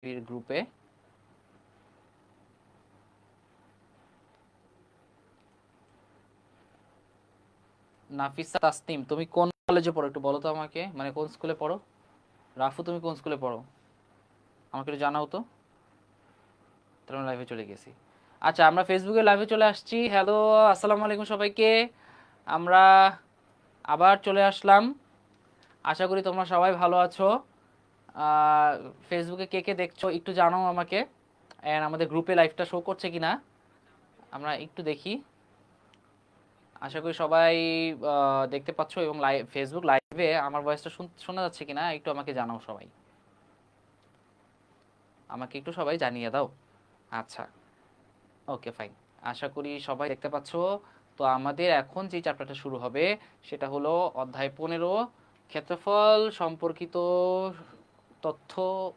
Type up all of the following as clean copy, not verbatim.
গ্রুপে। নাফিসা তাসনিম, তুমি কোন কলেজে পড়ো একটু বলো তো আমাকে, মানে কোন স্কুলে পড়ো? রাফু, তুমি কোন স্কুলে পড়ো আমাকে একটু জানাও তো। তাহলে লাইভে চলে গেছি। আচ্ছা, আমরা ফেসবুকে লাইভে চলে আসছি। হ্যালো, আসসালামু আলাইকুম সবাইকে। আমরা আবার চলে আসলাম। আশা করি তোমরা সবাই ভালো আছো। ফেসবুকে কে কে দেখছো একটু জানাও আমাকে। অ্যান্ড আমাদের গ্রুপে লাইভটা শো করছে কিনা আমরা একটু দেখি। আশা করি সবাই দেখতে পাচ্ছো, এবং ফেসবুক লাইভে আমার ভয়েসটা শোনা যাচ্ছে কিনা একটু আমাকে জানাও সবাই। আমাকে একটু সবাই জানিয়ে দাও। আচ্ছা, ওকে, ফাইন। আশা করি সবাই দেখতে পাচ্ছো। তো আমাদের এখন যে চ্যাপ্টারটা শুরু হবে সেটা হলো অধ্যায় 15, ক্ষেত্রফল সম্পর্কিত তথ্য,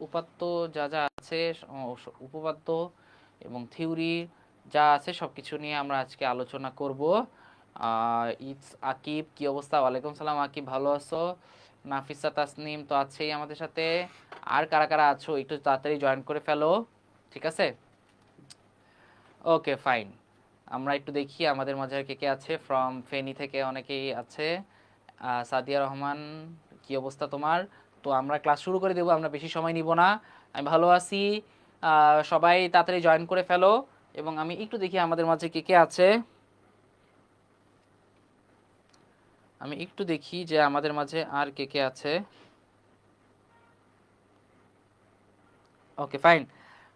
উপাত্ত যা যা আছে, উপপাদ্য এবং থিওরি যা আছে সবকিছু নিয়ে আমরা আজকে আলোচনা করব। ইটস আকিব, কি অবস্থা? ওয়ালাইকুম সালাম আকিব, ভালো আছো? নাফিসা তাসনিম তো আছেই আমাদের সাথে। আর কারা কারা আছো একটু তাড়াতাড়ি জয়েন করে ফেলো, ঠিক আছে? ওকে, ফাইন। আমরা একটু দেখি আমাদের মাঝে কে কে আছে। ফ্রম ফেনী থেকে অনেকেই আছে। সাদিয়া রহমান, কি অবস্থা তোমার? তো আমরা ক্লাস শুরু করে দেবো, আমরা বেশি সময় নিব না। আমি ভালো আছি। সবাই তাড়াতাড়ি জয়েন করে ফেলো। এবং আমি একটু দেখি আমাদের মাঝে কে কে আছে। আমি একটু দেখি যে আমাদের মাঝে আর কে কে আছে। ওকে, ফাইন।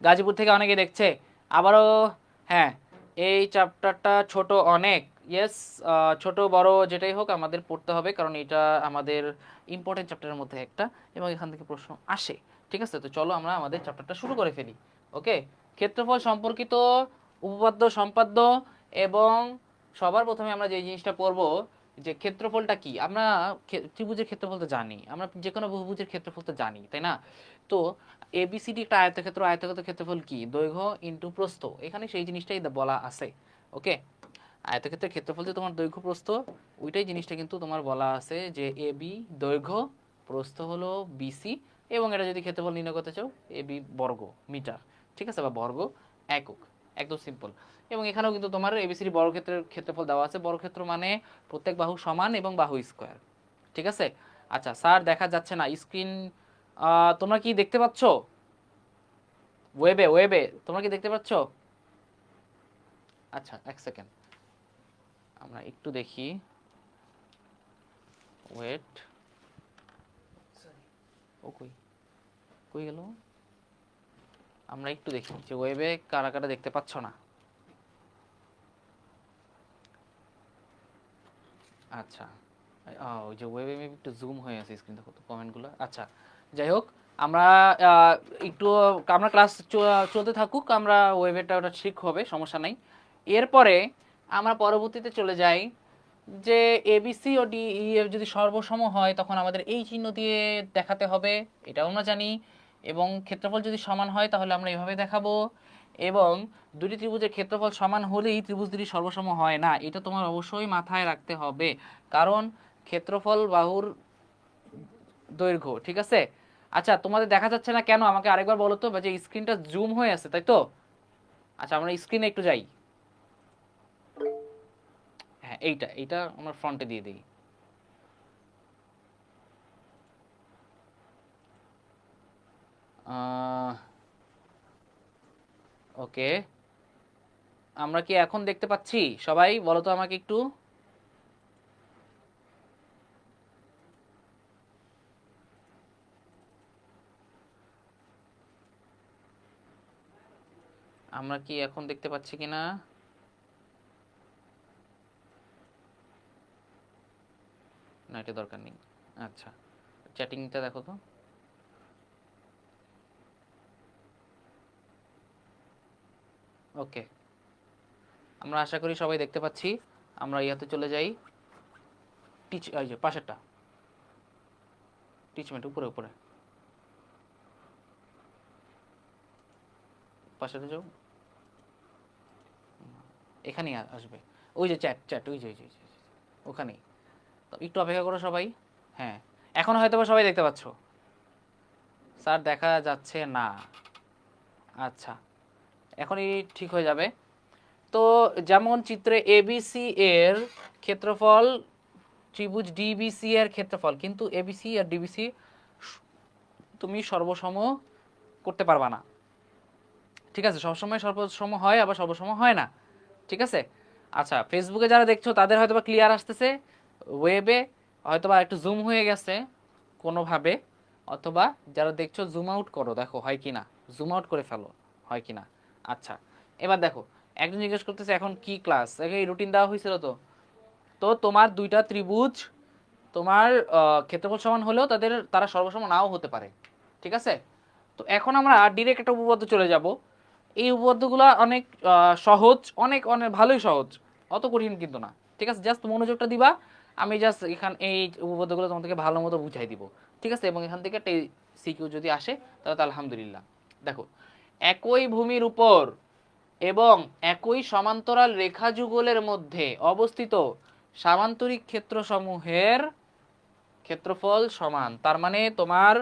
গাজীপুর থেকে অনেকে দেখছে আবারও। হ্যাঁ, এই চ্যাপ্টারটা ছোট অনেক। ইয়েস, ছোট বড় যেটাই হোক আমাদের পড়তে হবে, কারণ এটা আমাদের ইম্পর্টেন্ট চ্যাপ্টারের মধ্যে একটা, এবং এখান থেকে প্রশ্ন আসে। ঠিক আছে, তো চলো আমরা আমাদের চ্যাপ্টারটা শুরু করে ফেলি। ওকে, ক্ষেত্রফল সম্পর্কিত উপপাদ্য, সম্পাদ্য, এবং সবার প্রথমে আমরা যে জিনিসটা পড়বো যে ক্ষেত্রফলটা কি। আমরা ত্রিভুজের ক্ষেত্রফল তো জানি, আমরা যে কোনো বহুভুজের ক্ষেত্রফল তো জানি, তাই না? তো এবিসিডি একটা আয়তক্ষেত্র, আয়তক্ষেত্রের ক্ষেত্রফল কি? দৈর্ঘ্য ইনটু প্রস্থ। এখানে সেই জিনিসটাই বলা আছে। ওকে, আয়তক্ষেত্রের ক্ষেত্রফল যে তোমার দৈর্ঘ্য প্রস্থ, ওইটাই জিনিসটা কিন্তু তোমার বলা আছে যে এ বি দৈর্ঘ্য, প্রস্থ হলো বিসি, এবং এটা যদি ক্ষেত্রফল নির্ণয় করতে চাও এ বি বর্গ মিটার, ঠিক আছে, বা বর্গ একক, একদম সিম্পল। এবং এখানেও কিন্তু তোমার এবিসিডি বর্গক্ষেত্রের ক্ষেত্রফল দেওয়া আছে। বর্গক্ষেত্র মানে প্রত্যেক বাহু সমান এবং বাহু স্কোয়ার, ঠিক আছে। আচ্ছা স্যার, দেখা যাচ্ছে না স্ক্রিন, তোমরা কি দেখতে পাচ্ছ? ওয়েবে ওয়েবে তোমরা কি দেখতে পাচ্ছ? আচ্ছা, এক সেকেন্ড, আমরা একটু দেখি। ওয়েট, ও কই কই গেল? আমরা একটু দেখি যে ওয়েবে কারা কারা দেখতে পাচ্ছ না। আচ্ছা, ওই যে ওয়েবে মেবি একটু জুম হয়ে আছে স্ক্রিন, দেখো তো কমেন্টগুলো। আচ্ছা, যাই হোক, আমরা একটু, আমরা ক্লাস চলতে থাকুক, আমরা ওয়েবেটা ওটা ঠিক হবে, সমস্যা নাই। এরপরে আমরা পরবর্তীতে চলে যাই যে এবিসি ও ডি ই এফ যদি সর্বসম হয় তখন আমাদের এই চিহ্ন দিয়ে দেখাতে হবে, এটাও আমরা জানি। এবং ক্ষেত্রফল যদি সমান হয় তাহলে আমরা এভাবে দেখাবো। এবং দুটি ত্রিভুজের ক্ষেত্রফল সমান হলেই ত্রিভুজ দুটি সর্বসম হয় না, এটা তোমার অবশ্যই মাথায় রাখতে হবে। কারণ ক্ষেত্রফল বাহুর দৈর্ঘ্য, ঠিক আছে। আচ্ছা, তোমাদের দেখা যাচ্ছে না কেন আমাকে আরেকবার বলো তো, যে স্ক্রিনটা জুম হয়ে আছে তাই তো? আচ্ছা, আমরা স্ক্রিনে একটু যাই। হ্যাঁ, এইটা এইটা আমার ফ্রন্টে দিয়ে দিই। ওকে, আমরা কি এখন দেখতে পাচ্ছি? সবাই বলো তো আমাকে একটু। আমরা কি এখন দেখতে পাচ্ছি কিনা? না, এটা দরকার নেই। আচ্ছা, চ্যাটিংটা দেখো তো। ওকে, আমরা আশা করি সবাই দেখতে পাচ্ছি। আমরা ইয়াতে চলে যাই। এই যে পাশেরটা, টিচমেন্ট উপরে উপরে, পাশেরটা যাও, এখানেই আসবে। ওই যে চ্যাট চ্যাট, ওই যে ওই যে ওখানেই। তো একটু অপেক্ষা করো সবাই। হ্যাঁ, এখন হয়তো সবাই দেখতে পাচ্ছ। স্যার দেখা যাচ্ছে না। আচ্ছা, এখনই ঠিক হয়ে যাবে। তো যেমন চিত্রে এবিসি এর ক্ষেত্রফল ত্রিভুজ ডিবিসি এর ক্ষেত্রফল, কিন্তু এবিসি আর ডিবিসি তুমি সর্বসম করতে পারবা না, ঠিক আছে? সবসময় সর্বসম হয়, আবার সর্বসম হয় না, ঠিক আছে? আচ্ছা, ফেসবুকে যারা দেখছো তাদের হয়তো বা ক্লিয়ার আসতেছে, ওয়েবে হয়তো বা একটু জুম হয়ে গেছে কোনোভাবে, অথবা যারা দেখছো জুম আউট করো, দেখো হয় কি না, জুম আউট করে ফেলো, হয় কি না। আচ্ছা, এবার দেখো, একজন জিজ্ঞেস করতেছে এখন কি ক্লাস, এই রুটিন দেওয়া হয়েছিল তো। তো তোমার দুইটা ত্রিভুজ তোমার ক্ষেত্রফল সমান হলেও তারা সর্বসম নাও হতে পারে, ঠিক আছে? তো এখন আমরা ডিরেক্ট একটা উপপাদ্য চলে যাব। এই উপপাদ্যগুলো অনেক সহজ, অনেক অনেক ভালোই সহজ, অত কঠিন কিন্তু না, ঠিক আছে? জাস্ট মনোযোগটা দিবা, আমি জাস্ট এই উপপাদ্যগুলো তোমাদেরকে ভালো মতো বুঝাই দিব, ঠিক আছে? এবং এখান থেকে একটা সিকিউ যদি আসে তাহলে তো আলহামদুলিল্লাহ। দেখো, একই ভূমির উপর এবং একই সমান্তরাল রেখা যুগলের মধ্যে অবস্থিত সামান্তরিক ক্ষেত্রসমূহের ক্ষেত্রফল সমান। তার মানে তোমার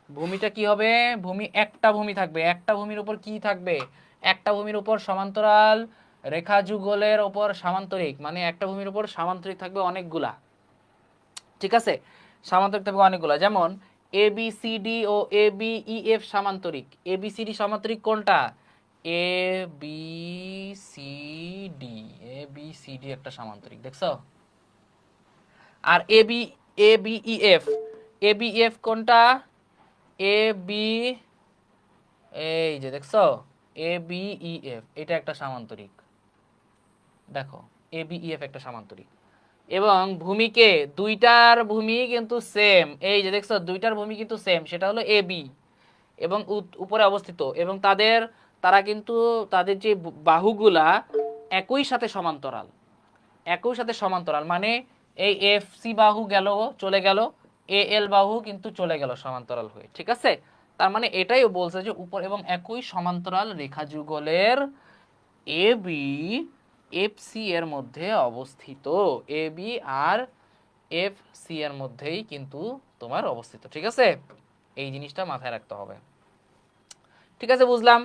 ভূমিটা কি হবে? ভূমি একটা ভূমি থাকবে, একটা ভূমির উপর কি থাকবে? একটা ভূমির উপর সমান্তরাল রেখা যুগলের উপর সামান্তরিক, মানে একটা ভূমির উপর সামান্তরিক থাকবে অনেকগুলা, ঠিক আছে? সামান্তরিক থাকবে অনেকগুলা, যেমন A B C D O A B E F সামান্তরিক। A B C D সামান্তরিক কোনটা? A B C D, A B C D একটা সামান্তরিক, দেখছো? আর A B E F, A B F কোনটা? এ বি, এই যে দেখছো, এ বি ই এফ এটা একটা সামান্তরিক, দেখো এ বি ই এফ একটা সামান্তরিক। এবং ভূমিকে, দুইটার ভূমি কিন্তু সেম, এই যে দেখছো দুইটার ভূমি কিন্তু সেম, সেটা হলো এ বি এবং উপরে অবস্থিত, এবং তারা কিন্তু তাদের যে বাহুগুলা একই সাথে সমান্তরাল, একই সাথে সমান্তরাল, মানে এই এফ সি বাহু গেল, চলে গেল, এ এল বাহু কিন্তু চলে গেল সমান্তরাল হয়ে, ঠিক আছে? তার মানে এটাই বলছে যে উপর এবং একই সমান্তরাল রেখা যুগলের এ বি এফ সি এর মধ্যে অবস্থিত, A B R F C এর মধ্যেই কিন্তু তোমার অবস্থিত, ঠিক আছে? এই জিনিসটা মাথায় রাখতে হবে, ঠিক আছে? বুঝলাম,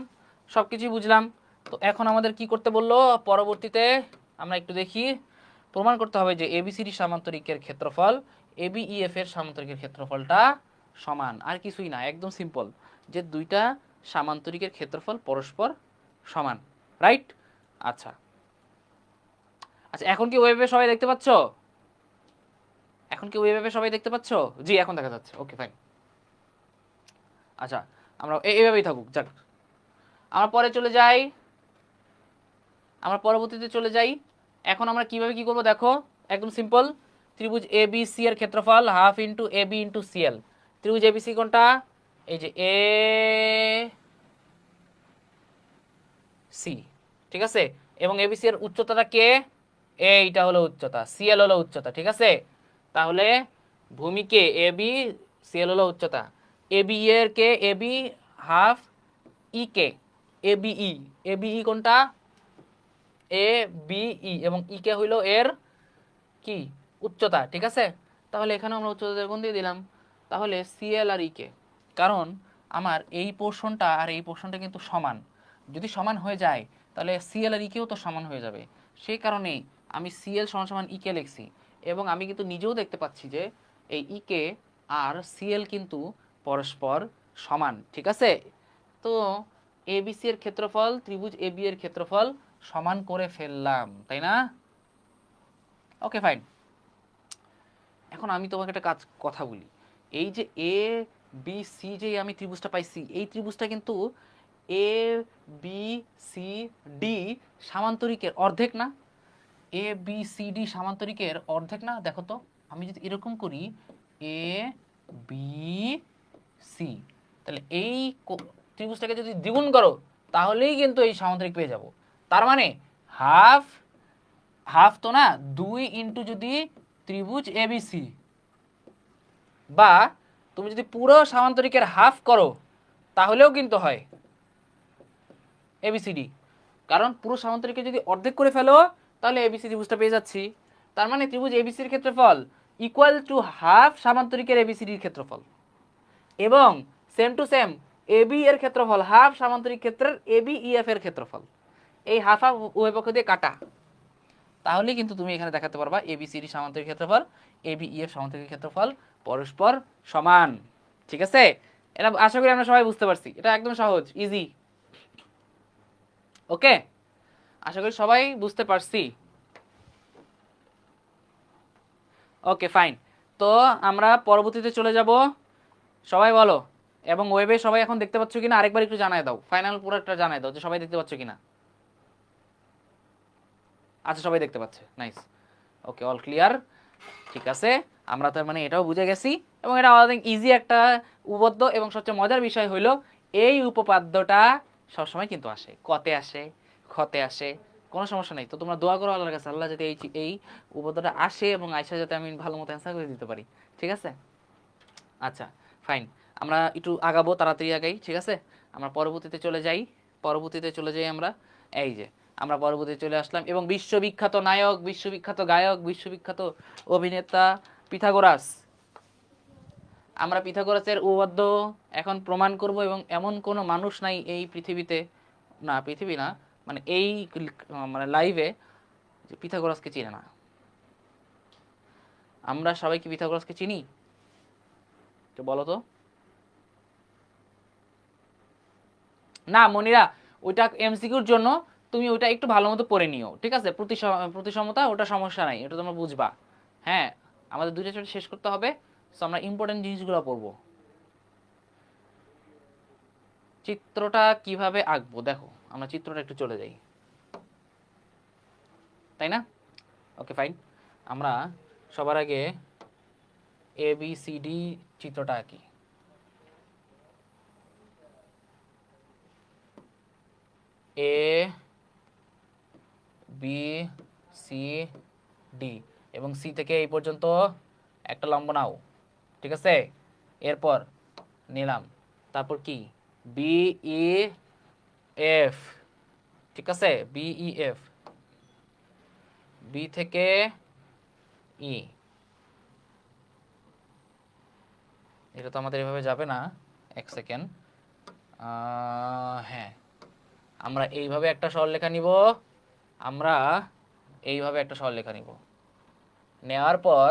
সবকিছুই বুঝলাম। তো এখন আমাদের কি করতে বললো পরবর্তীতে, আমরা একটু দেখি। প্রমাণ করতে হবে যে এবিসিডি সামান্তরিকের ক্ষেত্রফল এবিইএফ এর সামান্তরিকের ক্ষেত্রফলটা সমান, আর কিছুই না, একদম সিম্পল, যে দুইটা সামান্তরিকের ক্ষেত্রফল পরস্পর সমান, রাইট? আচ্ছা আচ্ছা, এখন কি ওয়েবে সবাই দেখতে পাচ্ছ? এখন কি ওয়েবে সবাই দেখতে পাচ্ছ? জি, এখন দেখা যাচ্ছে, ওকে ফাইন। আচ্ছা, আমরা এইভাবেই থাকুক, যাক আমরা পরে চলে যাই, আমরা পরবর্তীতে চলে যাই। এখন আমরা কিভাবে কি করব দেখো, একদম সিম্পল। ত্রিভুজ এ বি সি এর ক্ষেত্রফল half into A B into CL. ত্রিভুজ এ বি সি কোনটা? এই যে এ সি, ঠিক আছে? এবং এ বি সি এর উচ্চতাটা কে? এইটা হলো উচ্চতা, সিএল হলো উচ্চতা, ঠিক আছে? তাহলে ভূমিকে এ বি, সিএল হলো উচ্চতা, এ বি এর কে? A B half E K, A B E, A B E কোনটা? এ বি ই, এবং ই কে হইল এর কি? উচ্চতা, ঠিক আছে? তাহলে এখানে আমরা উচ্চতা গুণ দিয়ে দিলাম, তাহলে সিএল আর ই কে, কারণ আমার এই পোর্শনটা আর এই পোর্শনটা কিন্তু সমান, যদি সমান হয়ে যায় তাহলে সিএল আর ই কেও তো সমান হয়ে যাবে, সেই কারণেই আমি সিএল সমান সমান ই কে লিখছি। এবং আমি কিন্তু নিজেও দেখতে পাচ্ছি যে এই ই কে আর সিএল কিন্তু পরস্পর সমান, ঠিক আছে? তো এবিসি এর ক্ষেত্রফল ত্রিভুজ এবি এর ক্ষেত্রফল সমান করে ফেললাম, তাই না? Okay fine. এখন আমি তোমাকে একটা কথা বলি, এই যে এ বি সি যে আমি ত্রিভুজটা পাইছি, এই ত্রিভুজটা কিন্তু এ বি সি ডি সামান্তরিকের অর্ধেক না? এ বি সি ডি সামান্তরিকের অর্ধেক না? দেখো তো, আমি যদি এরকম করি এ বি সি, তাহলে এই ত্রিভুজটাকে যদি দ্বিগুণ করো তাহলেই কিন্তু এই সামান্তরিক পেয়ে যাব। তার মানে হাফ, হাফ তো না, 2 ইন্টু যদি ত্রিভুজ এবিসি, বা তুমি যদি পুরো সামান্তরিকের হাফ করো তাহলেও কিন্তু হয় এবিসিডি, কারণ পুরো সামান্তরিকে যদি অর্ধেক করে ফেলো তাহলে এবিসি ত্রিভুজটা পেয়ে যাচ্ছি। তার মানে ত্রিভুজ এবিসির ক্ষেত্রফল ইকুয়াল টু হাফ সামান্তরিকের এবিসিডির ক্ষেত্রফল। এবং সেম টু সেম এবি এর ক্ষেত্রফল হাফ সামান্তরিক ক্ষেত্রের এবি ইএফ এর ক্ষেত্রফল, এই হাফ হাফ উভয় পক্ষ দিয়ে কাটা, তাহলে কিন্তু তুমি এখানে দেখাতে পারবা এবিসিডি সামান্তরিক ক্ষেত্রফল এবি ইএফ সামান্তরিক ক্ষেত্রফল পরস্পর সমান। ঠিক আছে, এটা আশা করি আমরা সবাই বুঝতে পারছি, এটা একদম সহজ, ইজি। ওকে, আশা করি সবাই বুঝতে পারছি। ওকে ফাইন, তো আমরা পরবর্তীতে চলে যাব, সবাই বলো। এবং ওয়েবে সবাই এখন দেখতে পাচ্ছ কিনা আরেকবার একটু জানাই দাও, ফাইনাল পুরোটা জানাই দাও যে সবাই দেখতে পাচ্ছ কিনা। আচ্ছা সবাই দেখতে পাচ্ছে, নাইস, ওকে অল ক্লিয়ার। ঠিক আছে, আমরা তার মানে এটাও বুঝে গেছি, এবং এটা আমাদের ইজি একটা উপপাদ্য, এবং সবচেয়ে মজার বিষয় হইলো এই উপপাদ্যটা সবসময় কিন্তু আসে, কতে আসে, খতে আসে, কোনো সমস্যা নেই। তো তোমরা দোয়া করো আল্লাহর কাছে, আল্লাহ যাতে এই উপপাদ্যটা আসে এবং আয়সা যাতে আমি ভালো মতো অ্যান্সার করে দিতে পারি। ঠিক আছে, আচ্ছা ফাইন, আমরা একটু আগাবো, তাড়াতাড়ি আগাই। ঠিক আছে, আমরা পরবর্তীতে চলে যাই, আমরা এই যে আমরা পরবর্তীতে চলে আসলাম, এবং বিশ্ববিখ্যাত নায়ক, বিশ্ববিখ্যাত গায়ক, বিশ্ববিখ্যাত অভিনেতা পিথাগোরাস। আমরা পিথাগোরাসের উপপাদ্য এখন প্রমাণ করব, এবং এমন কোনো মানুষ নাই এই পৃথিবীতে, না পৃথিবী না মানে এই মানে লাইভে, যে পিথাগোরাসকে চিনে না। আমরা সবাই কি পিথাগোরাসকে চিনি? তো বলো তো। না মনিরা, ওইটা এমসিকিউর জন্য তুমি ওইটা একটু ভালো মতো পড়ে নিও, ঠিক আছে? প্রতিসমতা ওটা সমস্যা নাই, এটা তোমরা বুঝবা। হ্যাঁ, আমাদের দুইটা চ্যাপ্টার শেষ করতে হবে, সো আমরা ইম্পর্টেন্ট জিনিসগুলো পড়বো। চিত্রটা কিভাবে আঁকবো দেখো, আমরা চিত্রটা একটু চলে যাই, তাই না? ওকে ফাইন, আমরা সবার আগে এ বি সি ডি চিত্রটা আঁকি। এ বি সি ডি, এবং সি থেকে এই পর্যন্ত একটা লম্ব নাও, ঠিক আছে? এরপর নিলাম, তারপর কি বি ই এফ, ঠিক আছে? বি ই এফ, বি থেকে ই, এটা তো আমাদের এভাবে যাবে না, এক সেকেন্ড, হ্যাঁ আমরা এইভাবে একটা সরলরেখা নিব, আমরা এইভাবে একটা সরলরেখা নিব, নেওয়ার পর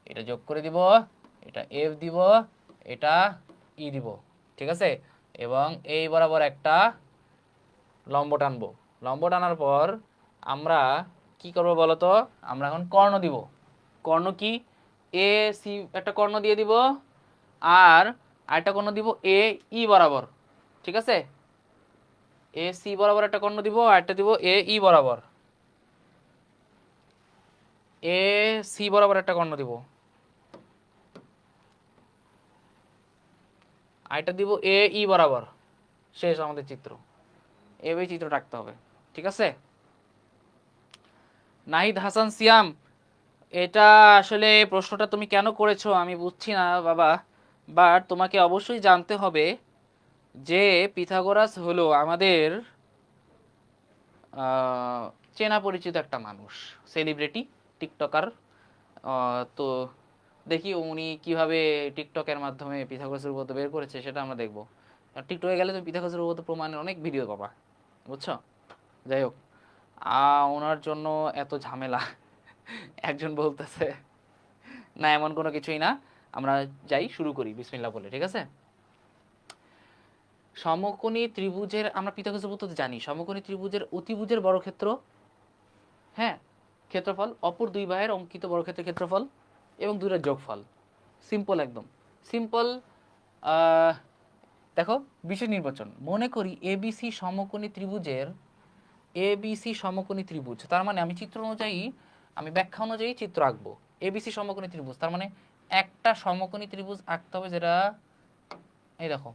এটা যোগ করে দিব, এটা এফ দিব, এটা ই দিব, ঠিক আছে? এবং এই বরাবর একটা লম্ব টানবো, লম্ব টানার পর আমরা কি করব বলো তো? আমরা এখন কর্ণ দিব। কর্ণ কি? এ সি একটা কর্ণ দিয়ে দিব, আর আরেকটা কর্ণ দিব এ ই বরাবর, ঠিক আছে? এ সি বরাবর একটা কর্ণ দিব, আর একটা দিব এ ই বরাবর, এ সি বরাবর একটা কর্ণ দিব, আর এটা দিব এ ই বরাবর। শেষ আমাদের চিত্র, এভাবেই চিত্র রাখতে হবে, ঠিক আছে? নাহিদ হাসান সিয়াম, এটা আসলে প্রশ্নটা তুমি কেন করেছো আমি বুঝছি না বাবা, বাট তোমাকে অবশ্যই জানতে হবে যে পিথাগোরাস হলো আমাদের চেনা পরিচিত একটা মানুষ, সেলিব্রিটি, টিকটকার। তো দেখি উনি কিভাবে টিকটকের মাধ্যমে পিথাগোরাসের উপপাদ্য বের করেছে, সেটা আমরা দেখবো। টিকটকে গেলে তুমি পিথাগোরাসের উপপাদ্য প্রমাণের অনেক ভিডিও পাবা, বুঝছো? যাই হোক, ওনার জন্য এত ঝামেলা। একজন বলতেছে না, এমন কোনো কিছুই না, আমরা যাই, শুরু করি বিসমিল্লাহ বলে, ঠিক আছে? সমকোণী ত্রিভুজের, আমরা পিথাগোরাসের উপপাদ্য জানি, সমকোণী ত্রিভুজের অতিভুজের বর্গক্ষেত্র, হ্যাঁ, ক্ষেত্রফল অপর দুই বাহুর অঙ্কিত বর্গক্ষেত্রের ক্ষেত্রফল এবং দুইটার যোগফল। সিম্পল, একদম সিম্পল। দেখো বিষয় নির্বাচন, মনে করি এবিসি সমকোণী ত্রিভুজের, এবিসি সমকোণী ত্রিভুজ, তার মানে আমি চিত্র অনুযায়ী, আমি ব্যাখ্যা অনুযায়ী চিত্র আঁকবো। এবিসি সমকোণী ত্রিভুজ তার মানে একটা সমকোণী ত্রিভুজ আঁকতে হবে, যেটা এই দেখো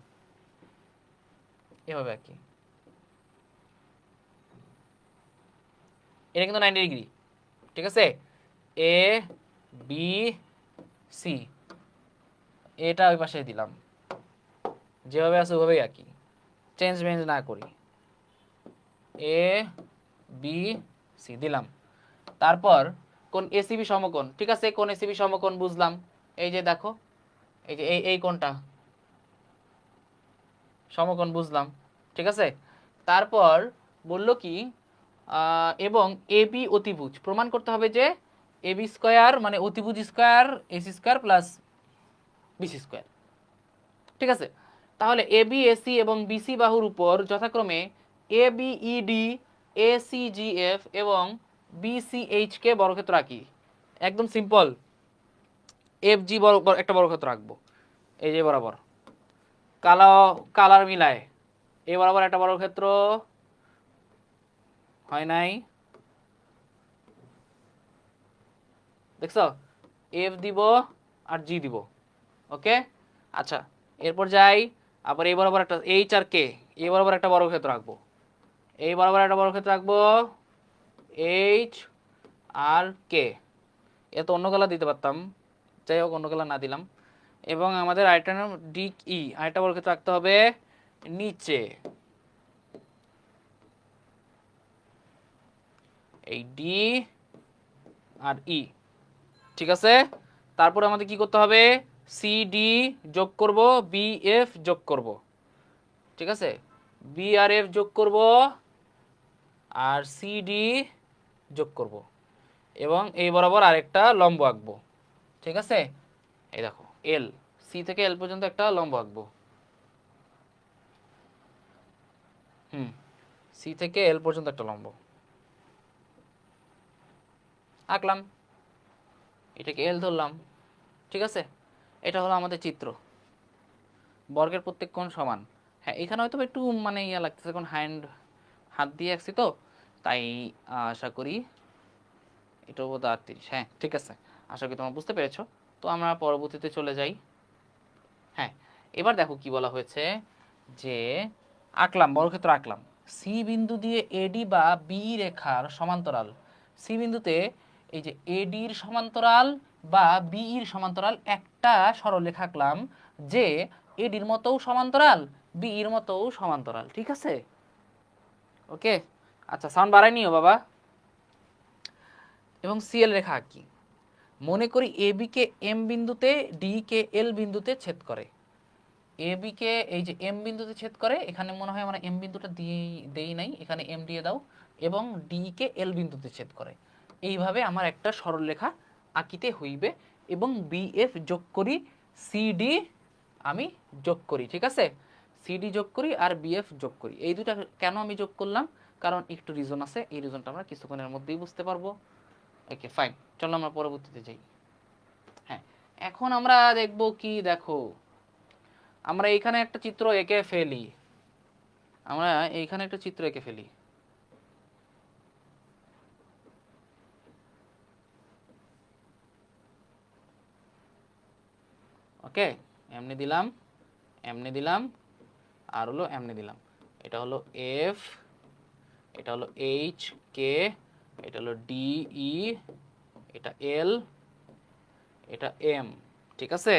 এভাবে আঁকি, এটা কিন্তু 90 ডিগ্রি, ঠিক আছে? এ বি সি, এটা ওই পাশে দিলাম, যেভাবে আছে ওভাবেই আঁকি, চেঞ্জ মেঞ্জ না করি। এ বি সি দিলাম, তারপর কোন এসিবি সমকোণ, ঠিক আছে? কোন এসিবি সমকোণ বুঝলাম, এই যে দেখো, এই যে এই কোণটা সমকোণ বুঝলাম, ঠিক আছে। তারপর বলল কি এবং এবি অতিভুজ, প্রমাণ করতে হবে যে এবি স্কয়ার মানে অতিভুজ square AC square plus BC square, ঠিক আছে। তাহলে এবি এসি এবং বিসি বাহুর উপর যথাক্রমে এবি ইডি এসি জিএফ এবং বিসিএইচ কে বর্গক্ষেত্র আঁকি। একদম সিম্পল, এফ জি একটা বর্গক্ষেত্র আঁকবো, এই যে বরাবর কালার মিলায় এই বরাবর একটা বর্গক্ষেত্র হয় নাই, দেখছো, এফ দিব আর জি দিব, ওকে। আচ্ছা, এরপর যাই আবার এই বরাবর একটা এইচ আর কে, এই বরাবর একটা বর্গক্ষেত্র আঁকবো, এই বরাবর একটা বর্গক্ষেত্র আঁকবো এইচ আর কে। এ তো অন্য কালার দিতে পারতাম, যাই হোক অন্য কালার না দিলাম। এবং আমাদের আরেকটা নাম ডি ই, আরেকটা বর্গক্ষেত্র আঁকতে হবে নিচে, এই ডি আর ই, ঠিক আছে। তারপর আমাদের কি করতে হবে, সি ডি যোগ করব, বি এফ যোগ করব, ঠিক আছে, বি আর এফ যোগ করব আর সি ডি যোগ করব এবং এই বরাবর আরেকটা লম্ব আঁকবো, ঠিক আছে। এই দেখো এল, সি থেকে এল পর্যন্ত একটা লম্ব আঁকবো, সি থেকে এল পর্যন্ত একটা লম্ব আঁকলাম, এটাকে এল ধরলাম, ঠিক আছে। এটা হলো আমাদের চিত্র, বর্গের প্রত্যেক কোণ সমান। হ্যাঁ, এখানে হয়তো একটু মানে ইয়া লাগতেছে, এখন হাত দিয়ে আঁকছি তো, তাই আশা করি এটা বোধ 38, হ্যাঁ ঠিক আছে, আশা করি তোমরা বুঝতে পেরেছো। তো আমরা পরবর্তীতে চলে যাই। হ্যাঁ, এবার দেখো কি বলা হয়েছে, যে আঁকলাম বর্গক্ষেত্র আঁকলাম, সি বিন্দু দিয়ে এডি বা বি রেখার সমান্তরাল, সি বিন্দুতে এই যে এডির সমান্তরাল বা বিইর সমান্তরাল একটা সরলরেখা আঁকলাম, যে এডির মতোও সমান্তরাল বিইর মতোও সমান্তরাল, ঠিক আছে, ওকে। আচ্ছা, সাউন্ড বাড়াই নিও বাবা। এবং সিএল রেখা আঁকি, মনে করি এবি কে এম বিন্দুতে, ডি কে এল বিন্দুতে ছেদ করে, এবি কে এই যে এম বিন্দুতে ছেদ করে, এখানে মনে হয় আমরা এম বিন্দুটা দেই নাই, এখানে এম দিয়ে দাও, এবং ডি কে এল বিন্দুতে ছেদ করে, এইভাবে আমার একটা সরলরেখা আঁকিতে হইবে। এবং বিএফ যোগ করি, সিডি আমি যোগ করি, ঠিক আছে, সিডি যোগ করি আর বিএফ যোগ করি। এই দুটা কেন আমি যোগ করলাম, কারণ একটু রিজন আছে, এই রিজনটা আমরা কিছুক্ষণের মধ্যেই বুঝতে পারবো। ওকে ফাইন, চলো আমরা পরবর্তীতে যাই। হ্যাঁ, এখন আমরা দেখব কি, দেখো আমরা এইখানে একটা চিত্র এঁকে ফেলি, আমরা এইখানে একটা চিত্র এঁকে ফেলি, ওকে। এমনি দিলাম, এমনি দিলাম, আর হলো এমনি দিলাম। এটা হলো এফ, এটা হলো এইচ কে, এটা হলো ডি ই, এটা এল, এটা এম, ঠিক আছে।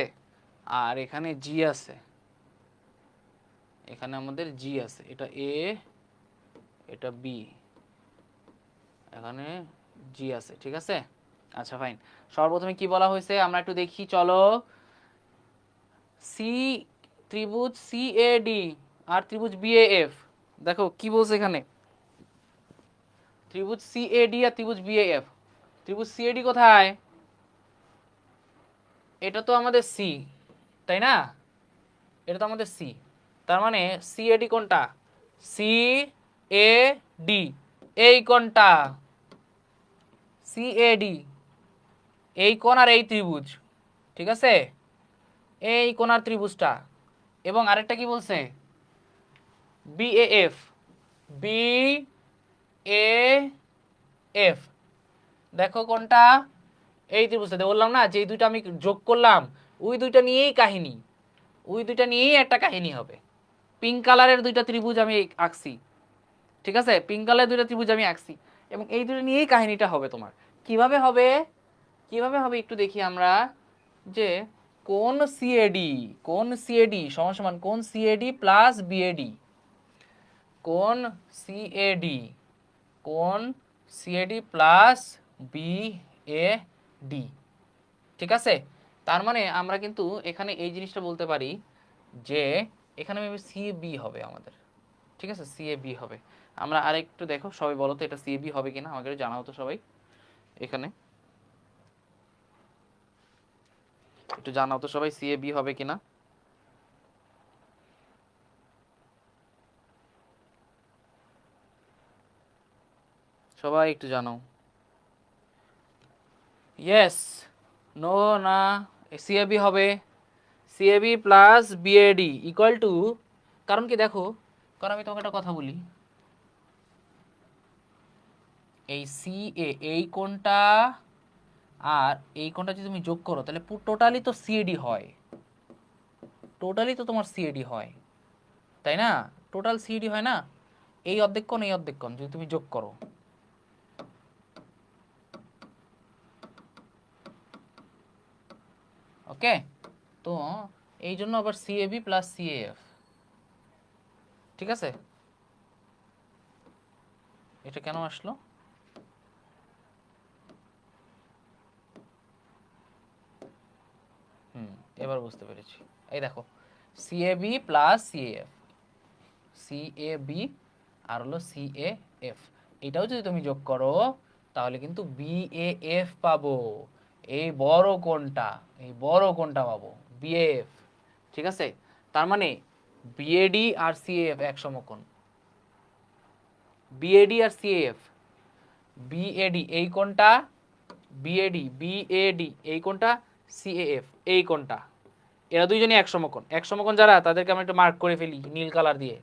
আর এখানে জি আছে, এখানে আমাদের জি আছে, এটা এ, এটা বি, এখানে জি আছে, ঠিক আছে। আচ্ছা ফাইন, সর্বপ্রথমে কি বলা হয়েছে আমরা একটু দেখি, চলো। সি ত্রিভুজ সিএডি আর ত্রিভুজ বিএএফ, দেখো কি বলছে এখানে, ত্রিভুজ সিএডি আর ত্রিভুজ বিএএফ। ত্রিভুজ সিএডি কোথায়, এটা তো আমাদের সি, তাই না, এটা তো আমাদের সি, তার মানে সিএডি কোনটা, সি এ ডি, এই কোনটা সিএডি, এই কোণ আর এই ত্রিভুজ, ঠিক আছে, এই কোণ আর ত্রিভুজটা। এবং আরেকটা কি বলছে, বিএএফ, বি এ এফ, দেখো কোনটা, এই ত্রিভুজটা বললাম না যে এই দুইটা আমি যোগ করলাম, ওই দুইটা নিয়েই কাহিনী, ওই দুইটা নিয়েই একটা কাহিনী হবে। পিঙ্ক কালারের দুইটা ত্রিভুজ আমি আঁকছি, ঠিক আছে, পিঙ্ক কালারের দুইটা ত্রিভুজ আমি আঁকছি, এবং এই দুটো নিয়েই কাহিনীটা হবে তোমার। কিভাবে হবে, কিভাবে হবে একটু দেখি আমরা, যে কোন সিএডি, কোন সিএডি সমান সমান কোন সিএডি প্লাস বিএডি, কোন সিএডি, কোন সিএডি প্লাস বিএডি, ঠিক আছে। তার মানে আমরা কিন্তু এখানে এই জিনিসটা বলতে পারি যে এখানে মেবি সি এ বি হবে আমাদের, ঠিক আছে, সি এ বি হবে। আমরা আরেকটু দেখো সবাই বলো তো এটা সি এ বি হবে কিনা, আমাকে একটু জানাও তো সবাই, এখানে একটু জানাও তো সবাই সি এ বি হবে কিনা। সবাই একটু জানাও। ইয়েস, নো, না, সিএবি হবে। CAB plus BAD equal to, কারণ কি দেখো, কারণ আমি তোমাকে একটা কথা বলি, এই সি এ এই কোণটা আর এই কোণটা যদি তুমি যোগ করো তাহলে টোটালি তো সিএডি হয়, টোটালি তো তোমার সিএডি হয়, তাই না? টোটাল সিএডি হয় না, এই অর্ধেক কোণ এই অর্ধেক কোণ যদি তুমি যোগ করো, ওকে? তো এই জন্য আবার সিএবি প্লাস সিএএফ, ঠিক আছে? এটা কেন আসলো? এবার বুঝতে পেরেছি। এই দেখো, সিএবি প্লাস সিএএফ, সিএবি আর হলো সিএএফ, এটাও যদি তুমি যোগ করো তাহলে কিন্তু বিএএফ পাবো, এই বড় কোণটা, এই বড় কোণটা পাবো বিএএফ, ঠিক আছে? তার মানে বিএডি আর সিএএফ এক সমকোণ, বিএডি আর সিএএফ, বিএডি এই কোণটা, বিএডি এই কোণটা, সিএএফ এই কোণটা, এরা দুইজনই এক সমকোণ। এক সমকোণ যারা তাদেরকে আমরা একটু মার্ক করে ফেলি নীল কালার দিয়ে,